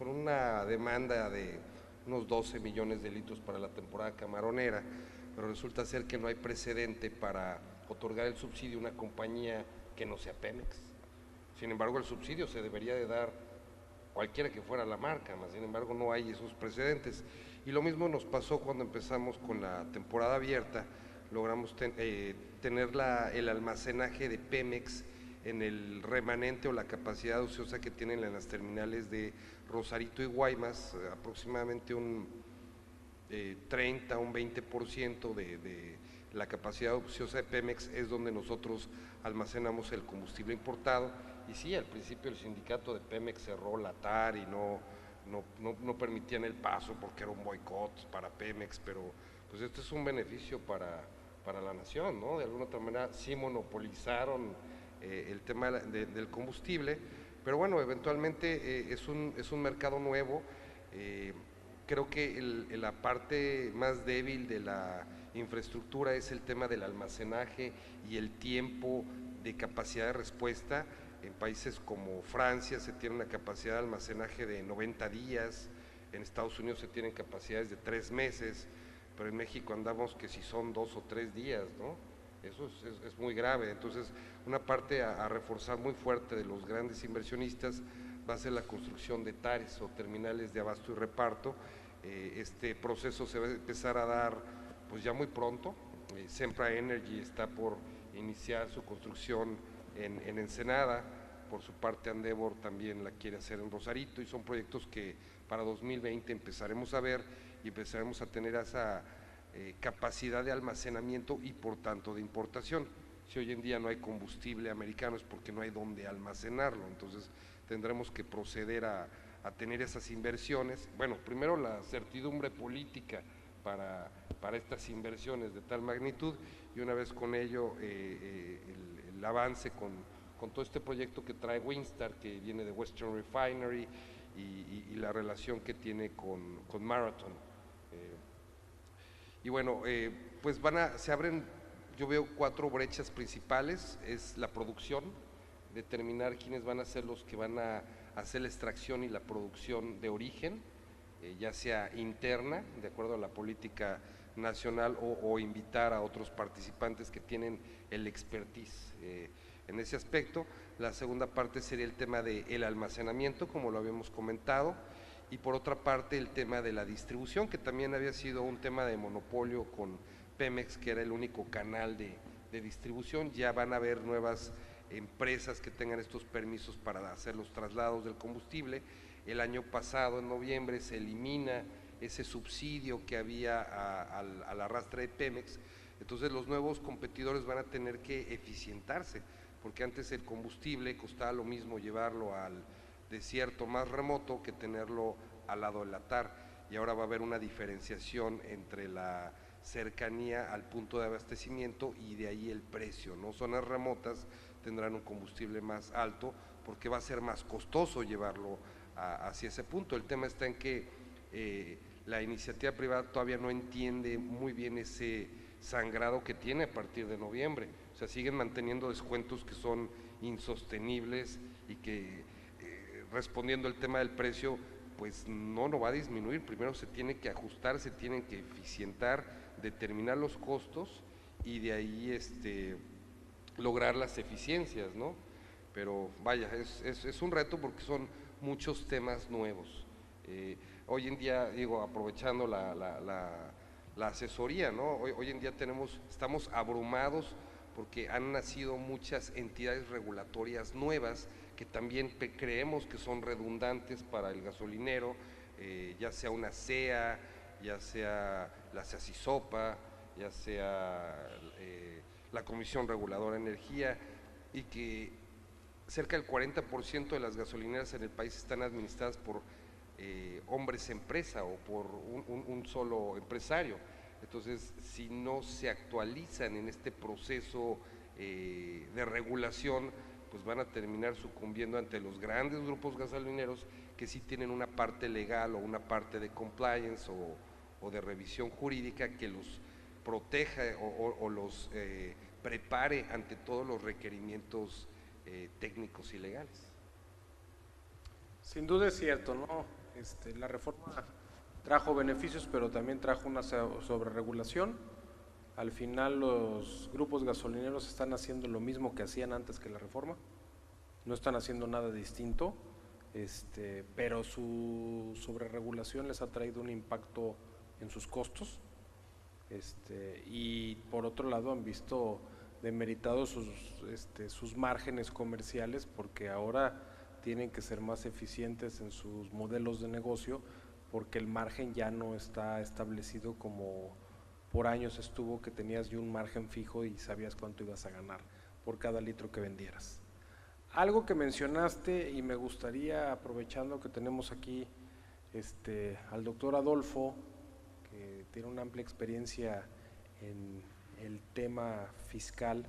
una demanda de unos 12 millones de litros para la temporada camaronera, pero resulta ser que no hay precedente para otorgar el subsidio a una compañía que no sea Pemex. Sin embargo, el subsidio se debería de dar cualquiera que fuera la marca, más sin embargo no hay esos precedentes. Y lo mismo nos pasó cuando empezamos con la temporada abierta, logramos tener el almacenaje de Pemex en el remanente o la capacidad ociosa que tienen en las terminales de Rosarito y Guaymas, aproximadamente un 30, un 20% de la capacidad ociosa de Pemex es donde nosotros almacenamos el combustible importado. Y sí, al principio el sindicato de Pemex cerró la TAR y no permitían el paso porque era un boicot para Pemex, pero pues esto es un beneficio para la nación, ¿no? De alguna otra manera sí monopolizaron el tema del combustible, pero bueno, eventualmente es un mercado nuevo. Creo que la parte más débil de la infraestructura es el tema del almacenaje y el tiempo de capacidad de respuesta. En países como Francia se tiene una capacidad de almacenaje de 90 días, en Estados Unidos se tienen capacidades de 3 meses, pero en México andamos que si son 2 o 3 días, ¿no? Eso es muy grave. Entonces, una parte a reforzar muy fuerte de los grandes inversionistas va a ser la construcción de TARES o terminales de abasto y reparto. Este proceso se va a empezar a dar pues ya muy pronto. Sempra Energy está por iniciar su construcción en Ensenada, por su parte Andevor también la quiere hacer en Rosarito, y son proyectos que para 2020 empezaremos a ver y empezaremos a tener esa capacidad de almacenamiento y por tanto de importación. Si hoy en día no hay combustible americano es porque no hay dónde almacenarlo, entonces tendremos que proceder a tener esas inversiones. Bueno, primero la certidumbre política para estas inversiones de tal magnitud, y una vez con ello el avance con todo este proyecto que trae Winstar, que viene de Western Refinery, y la relación que tiene con Marathon. Y bueno, pues se abren, yo veo 4 brechas principales. Es la producción, determinar quiénes van a ser los que van a hacer la extracción y la producción de origen, ya sea interna, de acuerdo a la política nacional, o invitar a otros participantes que tienen el expertise. en ese aspecto. La segunda parte sería el tema del almacenamiento, como lo habíamos comentado, y por otra parte el tema de la distribución, que también había sido un tema de monopolio con Pemex, que era el único canal de distribución. Ya van a haber nuevas empresas que tengan estos permisos para hacer los traslados del combustible. El año pasado, en noviembre, se elimina ese subsidio que había al arrastre de Pemex. Entonces los nuevos competidores van a tener que eficientarse, porque antes el combustible costaba lo mismo llevarlo al desierto más remoto que tenerlo al lado del TAR, y ahora va a haber una diferenciación entre la cercanía al punto de abastecimiento y de ahí el precio, ¿no? Zonas remotas tendrán un combustible más alto porque va a ser más costoso llevarlo hacia ese punto. El tema está en que la iniciativa privada todavía no entiende muy bien ese sangrado que tiene a partir de noviembre. O sea, siguen manteniendo descuentos que son insostenibles y que respondiendo al tema del precio, pues no va a disminuir. Primero se tiene que ajustar, se tienen que eficientar, determinar los costos y de ahí lograr las eficiencias, ¿no? Pero vaya, es un reto porque son muchos temas nuevos. Hoy en día, digo, aprovechando la asesoría, ¿no? Hoy en día estamos abrumados porque han nacido muchas entidades regulatorias nuevas que también creemos que son redundantes para el gasolinero, ya sea una CEA, ya sea la CEACISOPA, ya sea la Comisión Reguladora de Energía, y que cerca del 40% de las gasolineras en el país están administradas por hombres empresa o por un solo empresario. Entonces, si no se actualizan en este proceso de regulación, pues van a terminar sucumbiendo ante los grandes grupos gasolineros que sí tienen una parte legal o una parte de compliance o de revisión jurídica que los proteja o los prepare ante todos los requerimientos técnicos y legales. Sin duda es cierto, ¿no? La reforma trajo beneficios, pero también trajo una sobreregulación. Al final los grupos gasolineros están haciendo lo mismo que hacían antes que la reforma, no están haciendo nada distinto, pero su sobreregulación les ha traído un impacto en sus costos, y por otro lado han visto demeritados sus márgenes comerciales porque ahora tienen que ser más eficientes en sus modelos de negocio porque el margen ya no está establecido como por años estuvo, que tenías ya un margen fijo y sabías cuánto ibas a ganar por cada litro que vendieras. Algo que mencionaste y me gustaría, aprovechando que tenemos aquí al doctor Adolfo, que tiene una amplia experiencia en el tema fiscal,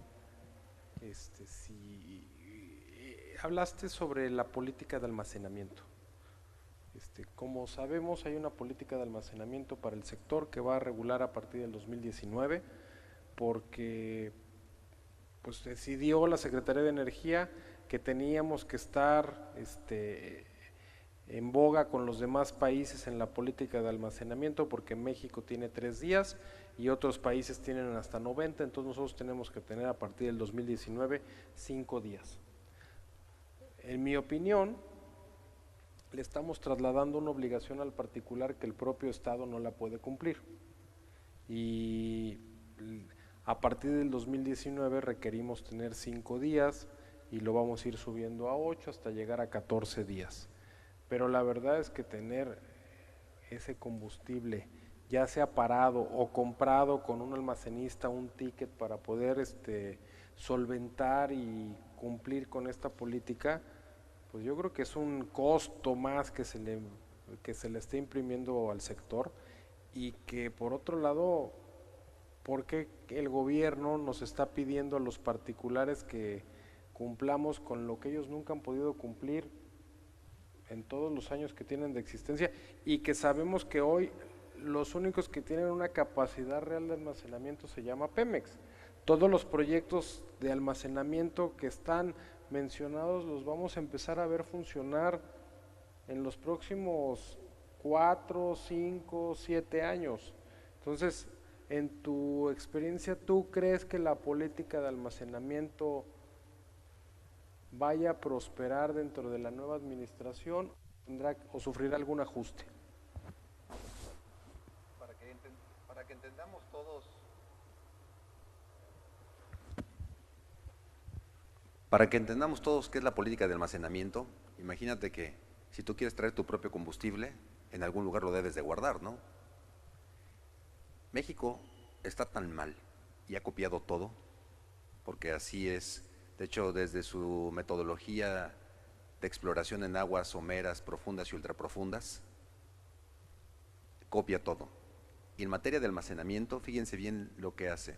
si hablaste sobre la política de almacenamiento. Como sabemos, hay una política de almacenamiento para el sector que va a regular a partir del 2019, porque pues decidió la Secretaría de Energía que teníamos que estar en boga con los demás países en la política de almacenamiento, porque México tiene 3 días y otros países tienen hasta 90, entonces nosotros tenemos que tener a partir del 2019 5 días. En mi opinión, le estamos trasladando una obligación al particular que el propio Estado no la puede cumplir, y a partir del 2019 requerimos tener 5 días y lo vamos a ir subiendo a 8 hasta llegar a 14 días. Pero la verdad es que tener ese combustible, ya sea parado o comprado con un almacenista, un ticket para poder solventar y cumplir con esta política, pues yo creo que es un costo más que se le está imprimiendo al sector, y que por otro lado, ¿por qué el gobierno nos está pidiendo a los particulares que cumplamos con lo que ellos nunca han podido cumplir en todos los años que tienen de existencia, y que sabemos que hoy los únicos que tienen una capacidad real de almacenamiento se llama Pemex? Todos los proyectos de almacenamiento que están mencionados los vamos a empezar a ver funcionar en los próximos 4, 5, 7 años. Entonces, en tu experiencia, ¿tú crees que la política de almacenamiento vaya a prosperar dentro de la nueva administración, tendrá o sufrirá algún ajuste. Para que entendamos todos. Para que entendamos todos qué es la política de almacenamiento, imagínate que si tú quieres traer tu propio combustible, en algún lugar lo debes de guardar, ¿no? México está tan mal y ha copiado todo, porque así es, de hecho, desde su metodología de exploración en aguas someras, profundas y ultraprofundas, copia todo. Y en materia de almacenamiento, fíjense bien lo que hace.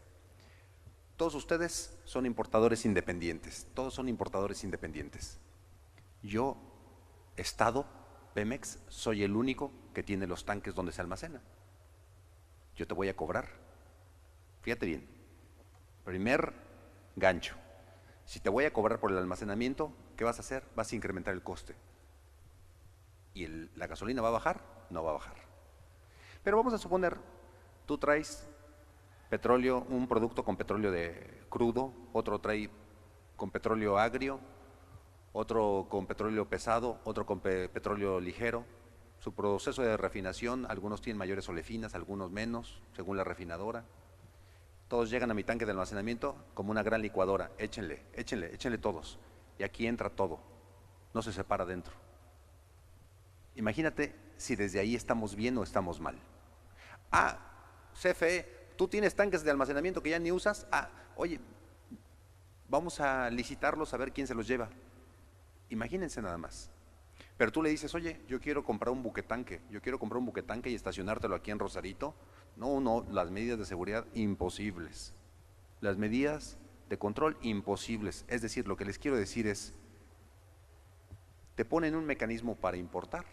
Todos ustedes son importadores independientes, todos son importadores independientes. Yo, Estado, Pemex, soy el único que tiene los tanques donde se almacena. Yo te voy a cobrar. Fíjate bien, primer gancho. Si te voy a cobrar por el almacenamiento, ¿qué vas a hacer? Vas a incrementar el coste. ¿Y la gasolina va a bajar? No va a bajar. Pero vamos a suponer, tú traes petróleo, un producto con petróleo de crudo, otro trae con petróleo agrio, otro con petróleo pesado, otro con petróleo ligero. Su proceso de refinación, algunos tienen mayores olefinas, algunos menos, según la refinadora. Todos llegan a mi tanque de almacenamiento como una gran licuadora. Échenle, échenle, échenle todos. Y aquí entra todo. No se separa dentro. Imagínate si desde ahí estamos bien o estamos mal. Ah, CFE, tú tienes tanques de almacenamiento que ya ni usas. Ah, oye, vamos a licitarlos a ver quién se los lleva. Imagínense nada más. Pero tú le dices, oye, yo quiero comprar un buquetanque, yo quiero comprar un buquetanque y estacionártelo aquí en Rosarito. No, las medidas de seguridad imposibles. Las medidas de control imposibles. Es decir, lo que les quiero decir es, te ponen un mecanismo para importar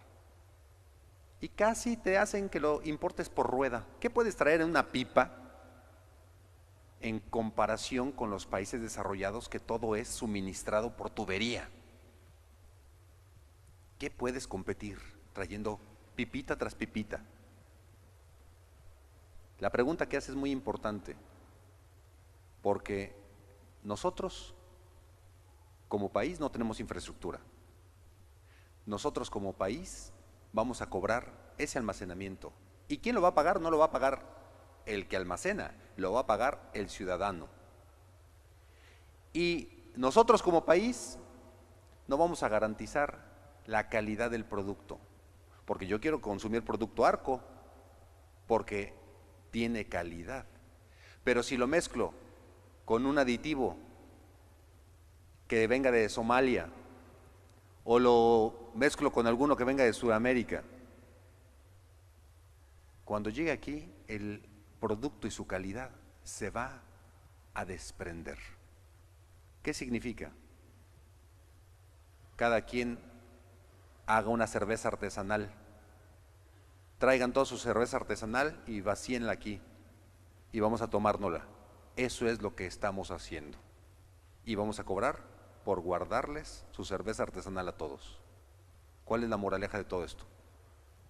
y casi te hacen que lo importes por rueda. ¿Qué puedes traer en una pipa en comparación con los países desarrollados que todo es suministrado por tubería? ¿Qué puedes competir trayendo pipita tras pipita? La pregunta que haces es muy importante, porque nosotros como país no tenemos infraestructura. Nosotros como país vamos a cobrar ese almacenamiento. ¿Y quién lo va a pagar? No lo va a pagar el que almacena, lo va a pagar el ciudadano. Y nosotros como país no vamos a garantizar la calidad del producto, porque yo quiero consumir producto Arco, porque tiene calidad. Pero si lo mezclo con un aditivo que venga de Somalia, o lo mezclo con alguno que venga de Sudamérica, cuando llegue aquí, el producto y su calidad se va a desprender. ¿Qué significa? Cada quien haga una cerveza artesanal. Traigan toda su cerveza artesanal y vacíenla aquí y vamos a tomárnosla. Eso es lo que estamos haciendo. Y vamos a cobrar por guardarles su cerveza artesanal a todos. ¿Cuál es la moraleja de todo esto?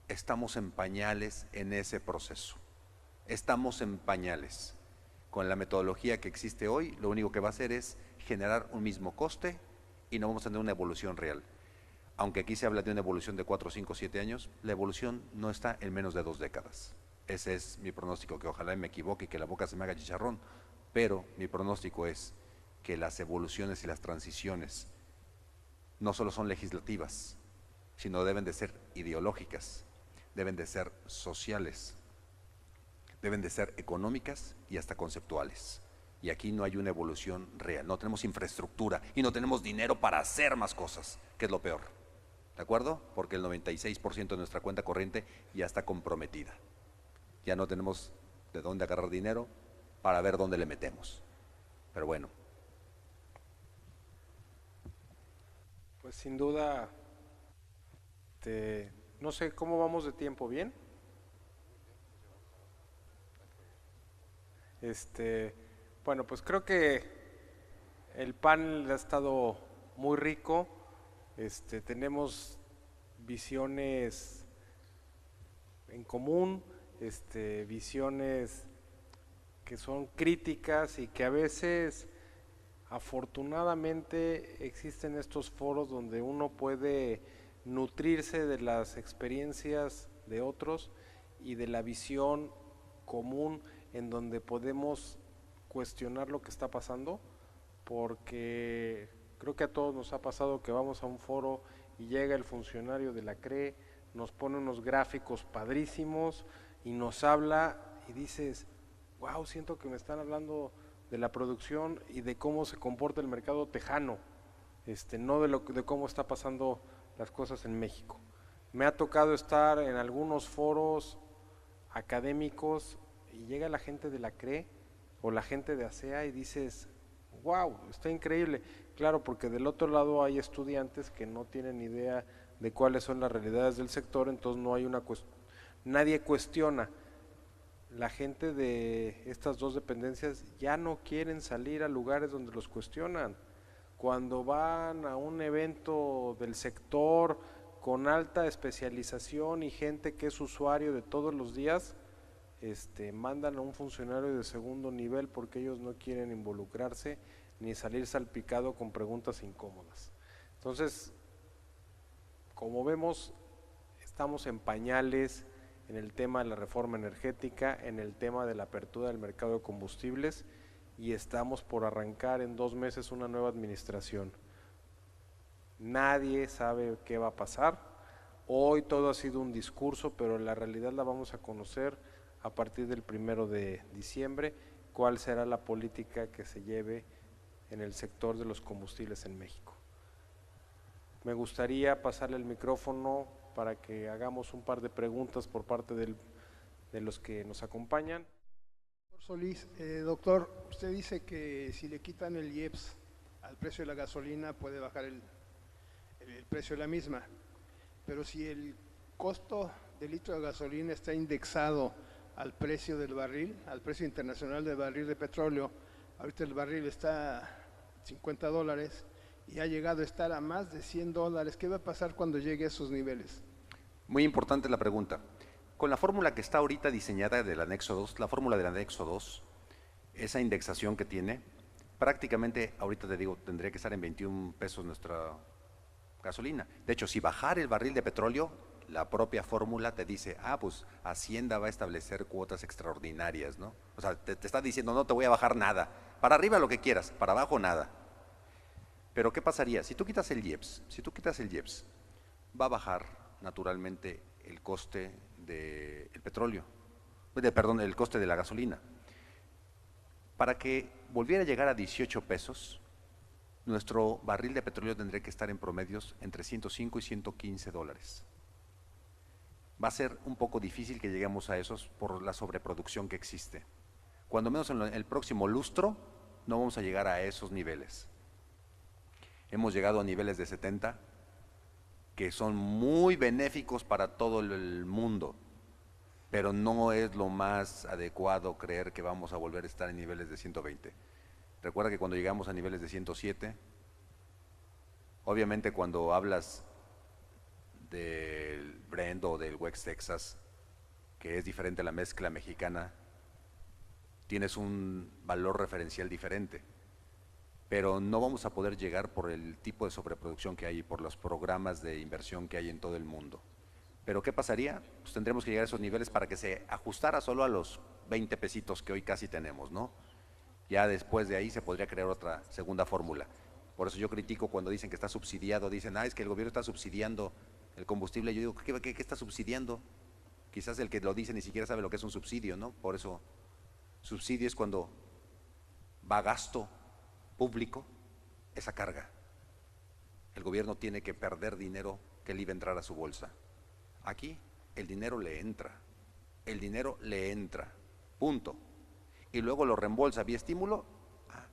Estamos en pañales en ese proceso. Estamos en pañales. Con la metodología que existe hoy, lo único que va a hacer es generar un mismo coste y no vamos a tener una evolución real. Aunque aquí se habla de una evolución de 4, 5, 7 años, la evolución no está en menos de 2 décadas. Ese es mi pronóstico, que ojalá me equivoque y que la boca se me haga chicharrón, pero mi pronóstico es que las evoluciones y las transiciones no solo son legislativas, sino deben de ser ideológicas, deben de ser sociales, deben de ser económicas y hasta conceptuales. Y aquí no hay una evolución real, no tenemos infraestructura y no tenemos dinero para hacer más cosas, que es lo peor. ¿De acuerdo? Porque el 96% de nuestra cuenta corriente ya está comprometida. Ya no tenemos de dónde agarrar dinero para ver dónde le metemos. Pero bueno. Pues sin duda, no sé cómo vamos de tiempo, ¿bien? Bueno, pues creo que el panel ha estado muy rico. Tenemos visiones en común, visiones que son críticas y que a veces Afortunadamente existen estos foros donde uno puede nutrirse de las experiencias de otros y de la visión común en donde podemos cuestionar lo que está pasando, porque creo que a todos nos ha pasado que vamos a un foro y llega el funcionario de la CRE, nos pone unos gráficos padrísimos y nos habla y dices, wow, siento que me están hablando de la producción y de cómo se comporta el mercado tejano, no de cómo está pasando las cosas en México. Me ha tocado estar en algunos foros académicos y llega la gente de la CRE o la gente de ASEA y dices, wow, está increíble. Claro, porque del otro lado hay estudiantes que no tienen idea de cuáles son las realidades del sector, entonces no hay nadie cuestiona. La gente de estas dos dependencias ya no quieren salir a lugares donde los cuestionan. Cuando van a un evento del sector con alta especialización y gente que es usuario de todos los días, mandan a un funcionario de segundo nivel porque ellos no quieren involucrarse ni salir salpicado con preguntas incómodas. Entonces, como vemos, estamos en pañales en el tema de la reforma energética, en el tema de la apertura del mercado de combustibles y estamos por arrancar en 2 meses una nueva administración. Nadie sabe qué va a pasar. Hoy todo ha sido un discurso, pero la realidad la vamos a conocer a partir del 1 de diciembre, cuál será la política que se lleve en el sector de los combustibles en México. Me gustaría pasarle el micrófono para que hagamos un par de preguntas por parte de los que nos acompañan. Solís, doctor, usted dice que si le quitan el IEPS al precio de la gasolina puede bajar el precio de la misma, pero si el costo del litro de gasolina está indexado al precio del barril, al precio internacional del barril de petróleo, ahorita el barril está a $50 y ha llegado a estar a más de $100, ¿qué va a pasar cuando llegue a esos niveles? Muy importante la pregunta. Con la fórmula que está ahorita diseñada del anexo 2, la fórmula del anexo 2, esa indexación que tiene, prácticamente, ahorita te digo, tendría que estar en 21 pesos nuestra gasolina. De hecho, si bajar el barril de petróleo, la propia fórmula te dice, pues Hacienda va a establecer cuotas extraordinarias, ¿no? O sea, te está diciendo, no te voy a bajar nada. Para arriba lo que quieras, para abajo nada. Pero ¿qué pasaría? Si tú quitas el IEPS, va a bajar naturalmente el coste del petróleo, el coste de la gasolina. Para que volviera a llegar a 18 pesos, nuestro barril de petróleo tendría que estar en promedios entre 105 y 115 dólares. Va a ser un poco difícil que lleguemos a esos por la sobreproducción que existe. Cuando menos en el próximo lustro no vamos a llegar a esos niveles. Hemos llegado a niveles de 70 que son muy benéficos para todo el mundo, pero no es lo más adecuado creer que vamos a volver a estar en niveles de 120. Recuerda que cuando llegamos a niveles de 107, obviamente cuando hablas del Brent o del West Texas, que es diferente a la mezcla mexicana, tienes un valor referencial diferente. Pero no vamos a poder llegar por el tipo de sobreproducción que hay y por los programas de inversión que hay en todo el mundo. ¿Pero qué pasaría? Pues tendremos que llegar a esos niveles para que se ajustara solo a los 20 pesitos que hoy casi tenemos, ¿no? Ya después de ahí se podría crear otra segunda fórmula. Por eso yo critico cuando dicen que está subsidiado, dicen, es que el gobierno está subsidiando el combustible. Yo digo, ¿qué está subsidiando? Quizás el que lo dice ni siquiera sabe lo que es un subsidio, ¿no? Por eso, subsidio es cuando va gasto público esa carga. El gobierno tiene que perder dinero que le iba a entrar a su bolsa. Aquí el dinero le entra, punto. Y luego lo reembolsa vía estímulo.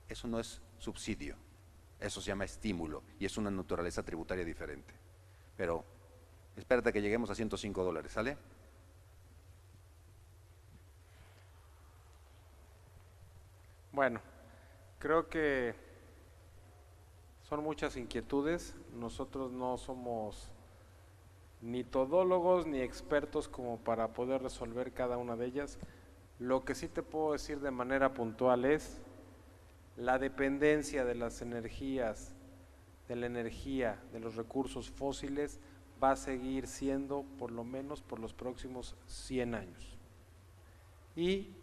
Eso no es subsidio, eso se llama estímulo y es una naturaleza tributaria diferente. Pero espérate que lleguemos a 105 dólares, ¿sale? Bueno, creo que son muchas inquietudes. Nosotros no somos ni todólogos ni expertos como para poder resolver cada una de ellas. Lo que sí te puedo decir de manera puntual es la dependencia de las energías, de la energía, de los recursos fósiles, va a seguir siendo por lo menos por los próximos 100 años. Y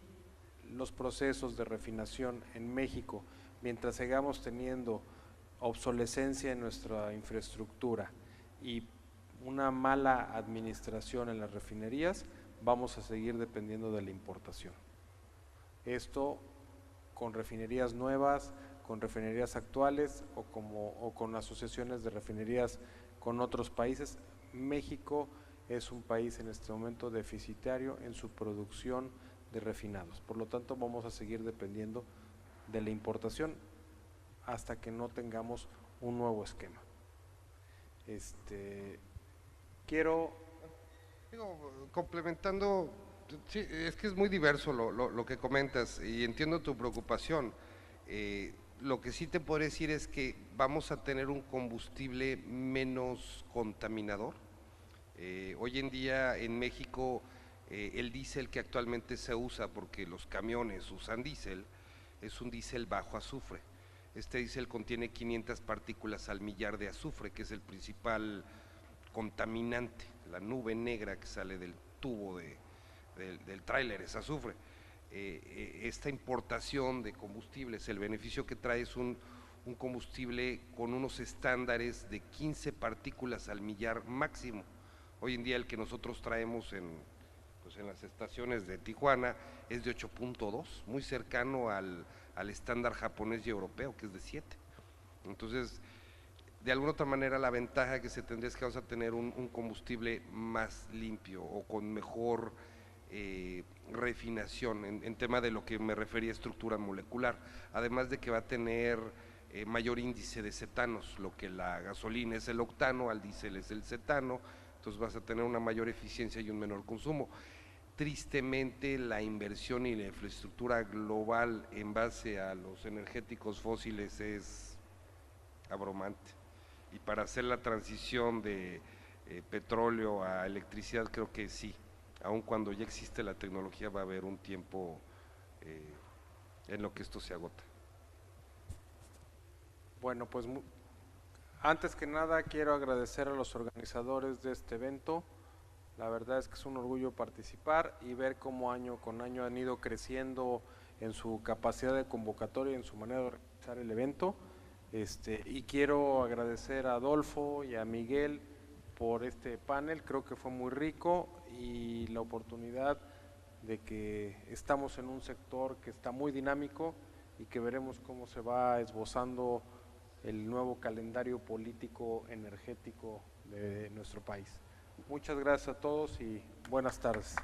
los procesos de refinación en México, mientras sigamos teniendo obsolescencia en nuestra infraestructura y una mala administración en las refinerías, vamos a seguir dependiendo de la importación. Esto con refinerías nuevas, con refinerías actuales o con asociaciones de refinerías con otros países. México es un país en este momento deficitario en su producción de refinados, por lo tanto vamos a seguir dependiendo de la importación hasta que no tengamos un nuevo esquema. Complementando, sí, es que es muy diverso lo que comentas y entiendo tu preocupación. Lo que sí te puedo decir es que vamos a tener un combustible menos contaminador. Hoy en día en México el diésel que actualmente se usa, porque los camiones usan diésel, es un diésel bajo azufre. Este diésel contiene 500 partículas al millar de azufre, que es el principal contaminante, la nube negra que sale del tubo del tráiler, es azufre. Esta importación de combustibles, el beneficio que trae es un combustible con unos estándares de 15 partículas al millar máximo. Hoy en día el que nosotros traemos en las estaciones de Tijuana es de 8.2, muy cercano al estándar japonés y europeo, que es de 7. Entonces, de alguna otra manera la ventaja que se tendría es que vamos a tener un combustible más limpio o con mejor refinación en tema de lo que me refería a estructura molecular, además de que va a tener mayor índice de cetanos, lo que la gasolina es el octano, al diésel es el cetano, entonces vas a tener una mayor eficiencia y un menor consumo. Tristemente la inversión y la infraestructura global en base a los energéticos fósiles es abrumante, y para hacer la transición de petróleo a electricidad creo que sí, aun cuando ya existe la tecnología va a haber un tiempo en lo que esto se agota. Bueno, pues antes que nada quiero agradecer a los organizadores de este evento. La verdad es que es un orgullo participar y ver cómo año con año han ido creciendo en su capacidad de convocatoria y en su manera de organizar el evento. Y quiero agradecer a Adolfo y a Miguel por este panel, creo que fue muy rico y la oportunidad de que estamos en un sector que está muy dinámico y que veremos cómo se va esbozando el nuevo calendario político energético de nuestro país. Muchas gracias a todos y buenas tardes.